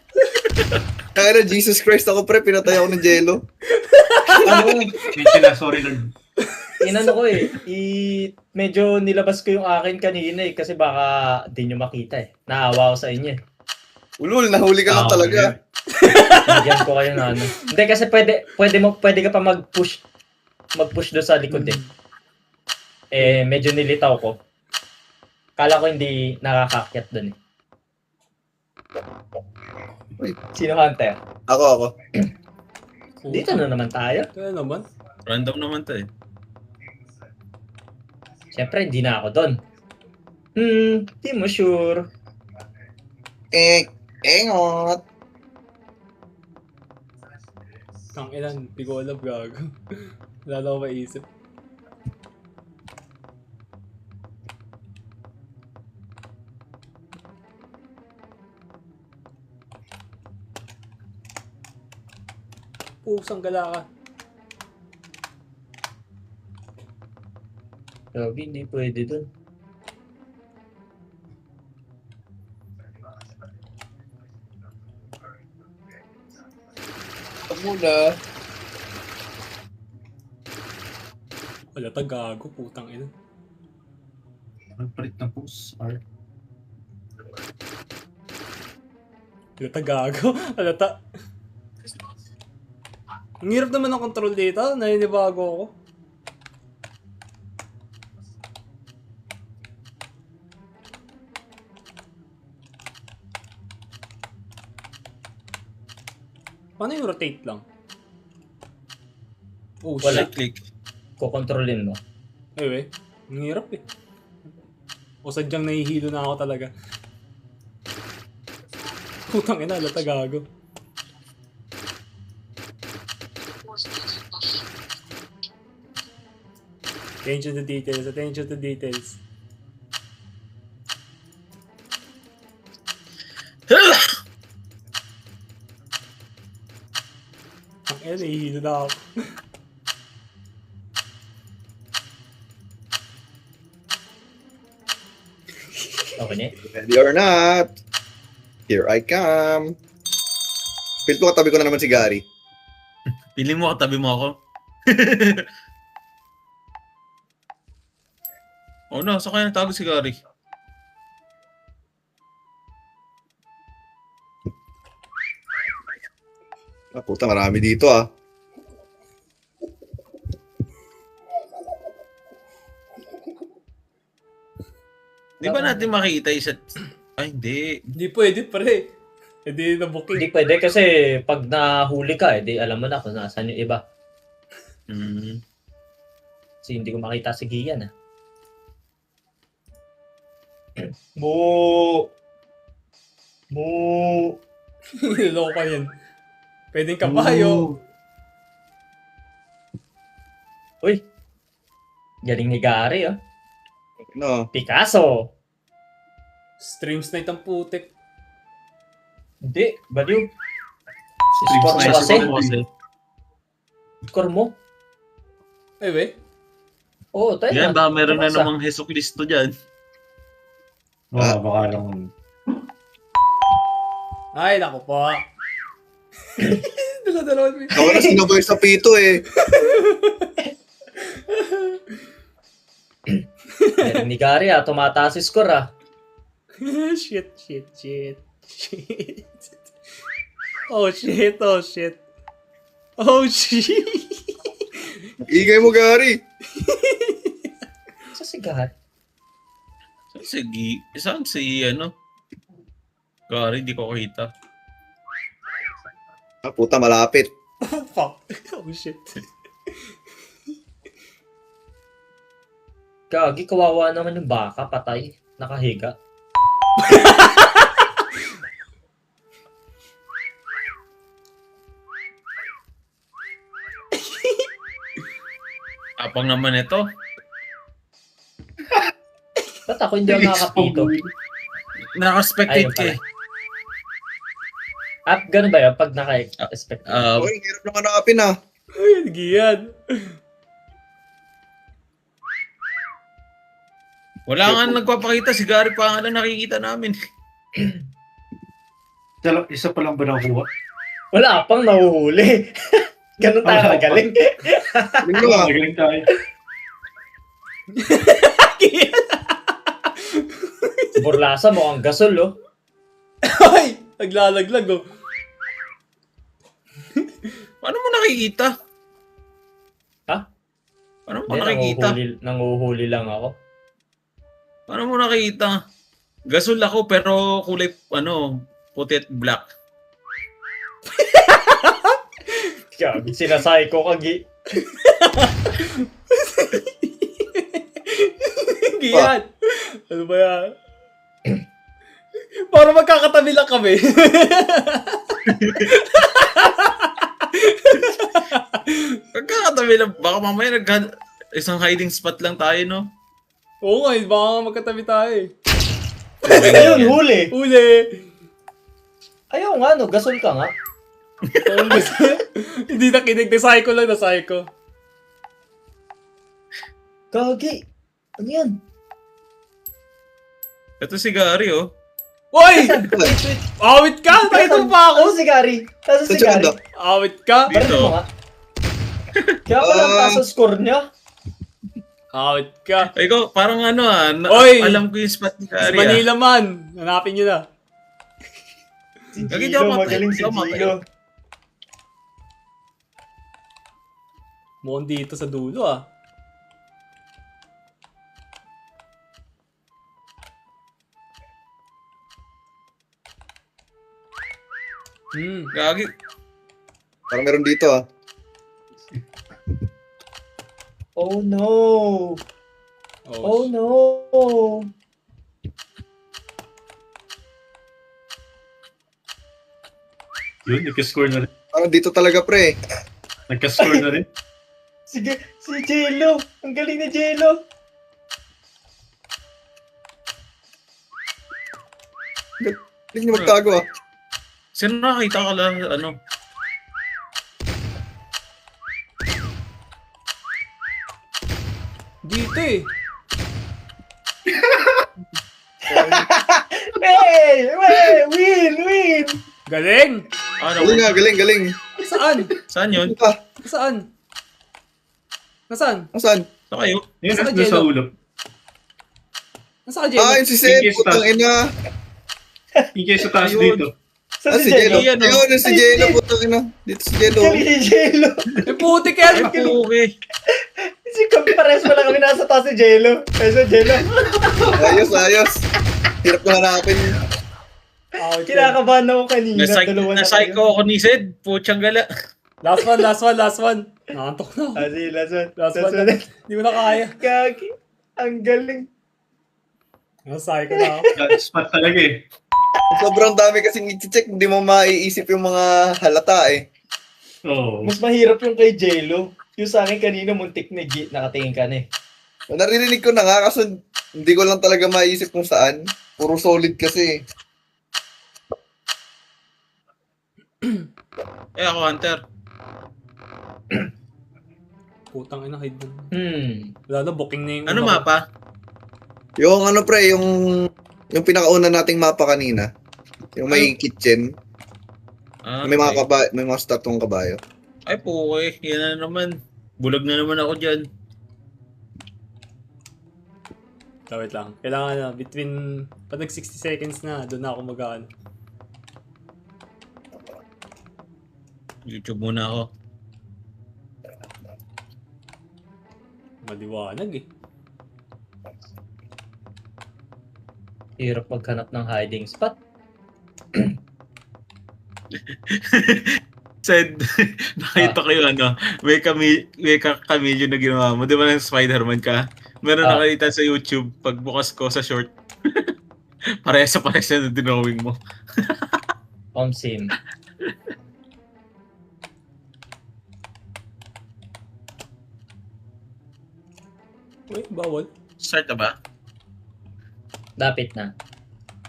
Kaya na, Jesus Christ ako, pre. Pinatay ako ng Jello. Sorry Lord. Inano ko eh. Medyo nilabas ko yung akin kanina eh. Kasi baka di nyo makita eh. Naawa ko sa inyo eh. Ulul, nahuli ka lang talaga. Nagyan ko kayo na ano. Hindi kasi pwede ka pa mag-push doon sa likod eh. Eh, medyo nilitaw ko. Kala ko hindi nakakakyat doon eh. Sino hunter? Ako. Dito na naman tayo. Kaya naman. Random naman to eh. Siyempre, hindi na ako doon. Di mo sure. Engot. Tang ilan, hindi ko alam gago. Wala na ako maisip. Pusang gala ka. Sabi, hindi pwede doon. Huwag muna. Wala ta gago, putang ina. Ang palit ng post. Art. Wala ta gago. Wala ta. Ang hirap naman ng control dito. Naninibago ako. Paano yung rotate lang? Oh, Wala. shit. Click. Kukontrolin mo. Anyway, ang hirap eh. O sadyang nahihilo na ako talaga. Putang ina, lata gago. Attention to details. Ang ina, nahihilo na ako. Okay na Ready or not. Here I come. Feel ko katabi ko na naman si Gary. Pili mo katabi mo ako. Oh no, saan kaya natago si Gary? Ah, puta, marami dito ah. Di ba natin makita isa't... Ay, hindi. Hindi pwede pre. Hindi na booking. Hindi pwede kasi pag nahuli ka, di alam mo na kung nasaan yung iba. Kasi hindi ko makita si Gian ah. Moo! Niloko ka yan. Pwedeng kabayo. Uy! Galing ni Gary ah. No. Picasso! Streams na itang putik. Hindi, baliw. Streams Score mo na kasi. yun. Score mo. Anyway. Oo, tayo Yan, na. baka meron na Tumasa. namang Heso Kristo dyan. Baka lang. Ay, naku po. Dala-dala. Ako na sinabay sa pito eh. Meron ni Gary tumataas yung score Shit. Oh shit. Oh shit. Ingay mo, Gary. Sa sigahan. Saan si ano? Gary, di ko kita. Ah, puta, malapit. Oh fuck. Oh shit. Gagi, kawawa naman yung baka, patay. Nakahiga. Apang naman ito. Ba't ako hindi ako nakakapito? Naka-spectate Ayun ka pala. eh. At ganun ba yun pag naka-expect? Uy, hirap naman nakapin ah. Ay, nagiyan. Wala nga nagpapakita. Si Gary pa nga lang nakikita namin. Isa pa lang ba nakuha? Wala pang nahuhuli. Ganun tayo Wala pa. magaling. Tingnan mo ah. Magaling tayo. Burlasa mo ang gasol, oh. Ay, naglalaglag oh. Paano mo nakikita? Ha? Paano mo Hindi, nakikita? nanguhuli lang ako. Paano mo nakikita? Gasol ako pero kulay puti at black. Gabi, sinasay ko kagi. Giyan. Ano ba yan? Para magkakatabi lang kami. Pagkakatabi lang, baka mamaya isang hiding spot lang tayo, no? Oo nga, baka magkatabi tayo eh. Ayun, huli. Uli. Ayaw nga, no. Gasol ka nga. Hindi nakinig. Nasay ko lang, nasay ko. Gagi. Ano yan? Ito si Gary, oh. Hoy! Awit ka! Tayo pa ako! Ano si Gary? Nasa si Sa Gary? tsaka Awit ka! Dito. Parinig mo nga. Kaya pala ang taas ang score niya. Awit ka! Ikaw, parang Oy! alam ko yung spot ni Si Gary, Manila man! Hanapin nyo na. Si Gagi, Gilo, di ako matay. magaling si Di ako matay. Gilo. Mukhang dito sa dulo ah. Gagi. Parang meron dito ah. Oh no! Oh no! Yun, nagka-score na rin. Parang dito talaga pre. Nagka-score na rin. Sige, si Jello! Ang galing ni Jello! Hindi nyo magtago ah. Sino nakakita ka lang, Dito eh. Hey! Win! Win! Galing! Galing nga, galing, galing. Saan? Saan yun? Ano ka? Saan? Nasaan? Nasaan? Saan kayo? Yun, Nasa nasa Jello. ulo. Nasaan ka, Jello? Ah, yun si Seth. Tingin Putang sa- ina. Yung kayo sa taas Ayun. dito. Sa Ah, si si Jello. Jello. Ayun, oh. Ayun, si Jello. Putang ina. Dito si Jello. Galing ni Jello! Eh, putik yan! Okay. Si Pares pala kami nasa taas si Jello. Kaya Jello. Ayos, ayos. Hirap ko hanapin. Awit yan. Kinakabahan ako kanina. Dalawa na Na-psycho kayo. ako ni Zed. Putsang gala. Last one. Nakatok na. Ah, sige, last one. Last one na. Hindi ko na kaya. Gagi. Ang galing. Nasay ko na ako. Spot talaga eh. Sobrang dami kasing i-check. Hindi mo maiisip yung mga halata eh. Oo. Mas mahirap yung kay Jello. Yung sa akin kanina, muntik na nakatingin ka na eh. Naririnig ko na nga kasi hindi ko lang talaga maiisip kung saan. Puro solid kasi. Eh ako, Hunter. Putang ina, hide na. Wala na, booking na yung... Ano mapa? Yung ano pre, yung pinakauna nating mapa kanina. Yung may kitchen. May mga may mga statong kabayo. Ay po, yan na naman. Bulag na naman ako dyan. Wait lang. Kailangan na, between, pag nag 60 seconds na, doon na ako mag-ano. YouTube muna ako. Maliwanag eh. Hirap maghanap ng hiding spot. Said, nakita ko yung ano, may kamilyo na ginawa mo. Di ba ng Spider-Man ka? Meron nakita sa YouTube, pagbukas ko sa short. Parehas na dinawing mo. Sim. Wait, bawal. Start na ba? Dapit na.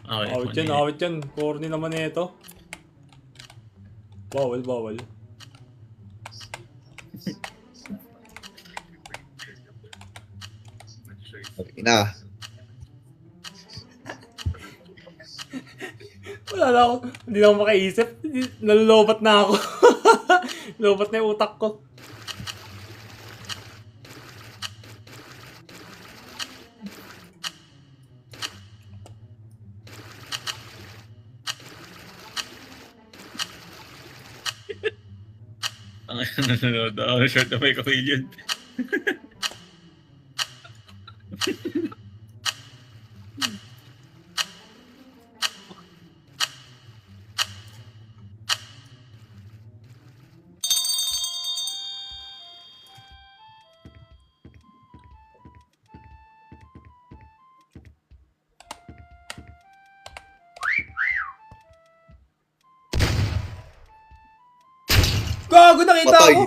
Okay. Awit yan. Corny naman na ito. Bawal. Okay na. Wala na ako. Hindi na ako makaisip. Nalulobat na ako. Lobat na yung utak ko. Ang nanonood ako, short na may kamilyon. Gago, nakita Patay. ako!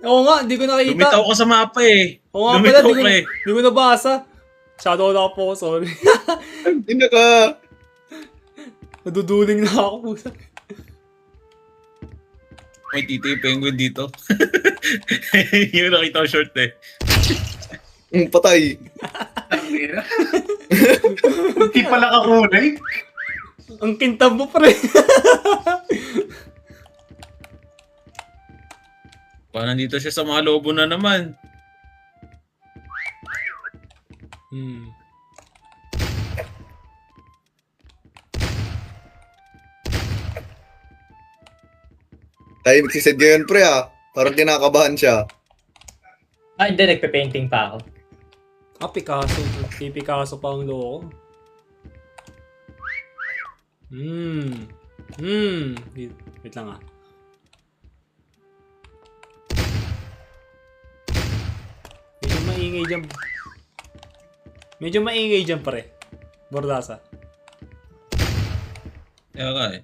Oo nga, hindi ko nakita. Lumitaw ka sa mapa eh. Oo nga pala, Lumitaw ka eh. hindi ko nabasa. Shadow na ako po, sorry. Hindi na ka. Naduduling na ako. May titi yung penguin dito. Yung nakita ko short eh. Patay. Hindi pala kakulay. Ang kintab mo, pre. Parang nandito siya sa mga lobo na naman. Tayo magsised ngayon pre Parang kinakabahan siya. Hindi, nagpe-painting pa ako. Picasso. Si Picasso pa ang loko. Wait lang Medyo maingay dyan, pare. Bordasa. Kaya nga eh.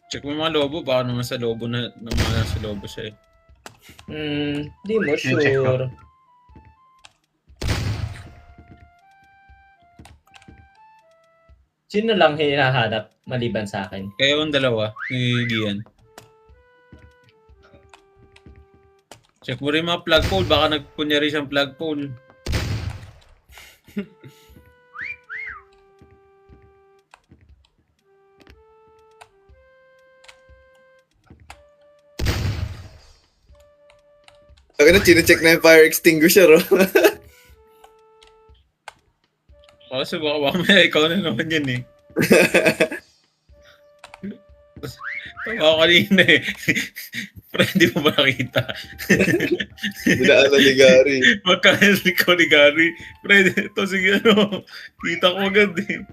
Check mo mga lobo, baka naman sa lobo na naman nasa lobo siya eh. Di mo Check ko. sure. Sino lang hinahanap maliban sa akin? Kaya yung dalawa, ni Gian. Check mo rin mga flagpole, baka nagkunyari siyang flagpole. Sabi na, chinecheck na yung fire extinguisher Kasi baka may ikaw na naman yan eh. Tawa ko kanina eh. Pero hindi mo ba nakita? Dinaanan ni Gary. Magkahil ikaw ni Gary. Fred, ito sige ano. Kita ko agad eh.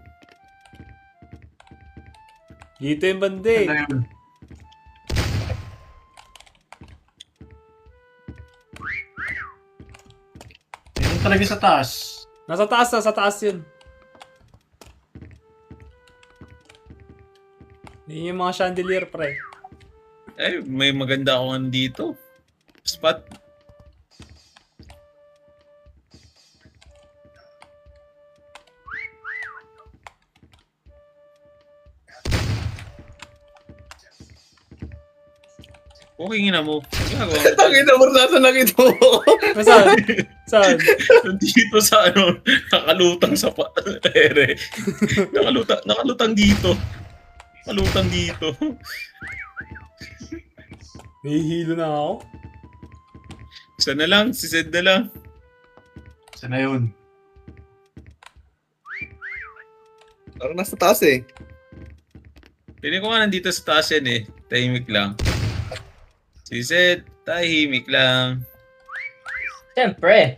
Dito yung bande. Ano yun? Ito talaga sa taas. Nasa taas yun. Yun yung mga chandelier, pre. Eh, may maganda akong dito. Spot. Okay na mo. Ginagawa mo. Tangina mo, nasa nakita mo. Saan? Saan? Dito sa ano, nakalutang sa ere. Nakalutang dito. Nakalutang dito. Nahihilo na ako. Isa na lang, si Zed na lang. Sana yun. Parang nasa taas eh. Piling ko nga nandito sa taas yan eh. Tahimik lang. Si Zed, tahimik lang. Siyempre.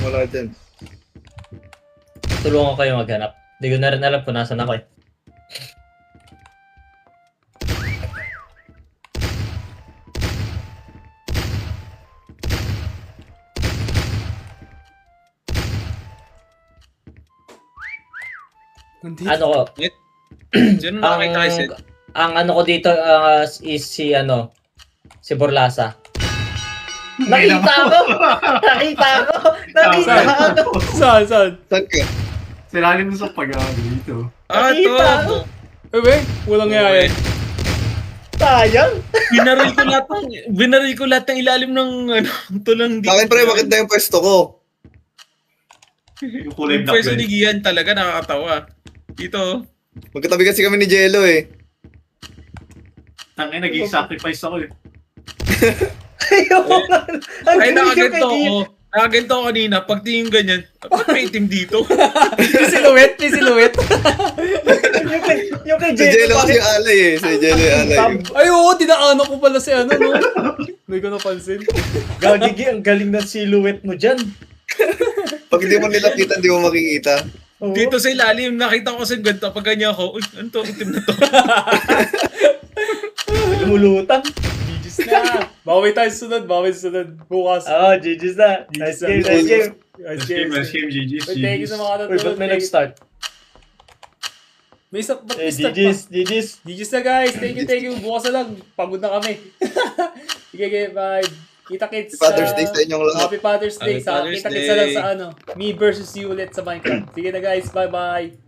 Wala dyan. Tulungan ko kayo maghanap. Hindi ko na rin alam kung nasan ako eh. Nandito. Ano ko? Sino nakakita kay Zed? Ang ano ko dito is si si Borlasa. Nakita ko! Nakita ko! Nakita ko! Saan? Saan? Saan ka? Silalim mo sa pag-aaral dito. Ah, Nakita to. ko! Eh, wait. Walang Okay. yaya. Sayang! Binaril ko lahat ng ilalim ng ano, tulang dito. Sa akin pre, maganda yung pwesto ko. Yung kulay Yung black pwesto yun. ni Gian talaga nakakatawa. Dito. Magkatabi kasi kami ni Jello eh. Tangin, naging sacrifice ako eh. Ayoko nga. Ang Ay, galing yung nakaganto kay ako. Nakaganto ako kanina. Pag tingin ganyan, ba't may itim dito? May silhouette. May silhouette. Yung kay Si Jello kasi bakit- yung alay eh. Si Jello yung alay. Ay, oo. Dinaanan ko pala si ano, no? Hindi ko napansin. Gagigi, ang galing ng silhouette mo dyan. Pag hindi mo nilapitan, hindi mo makikita. Oo. Dito sa ilalim, nakita ko kasi ganito. Pag ganyan ako, uy, ano to? Itim na to. Lumulutang. GG's na. Bawi tayo sa sunod. Bawi sa sunod. Bukas. Oo, GG's na. Nice game, nice game. Nice Last game, game. GG's. Wait, thank you sa mga Uy, natulog. ba't may nag-start? May isa, ba't Eh, may start pa? GG's. GG's na guys. Thank you. Bukas na lang. Pagod na kami. Sige, bye. Kita kits. Happy Father's Day sa inyong lahat. Happy Father's Day. Happy Father's Kita kits na lang Day. sa ano. Me versus you ulit sa Minecraft. Sige na guys. Bye-bye.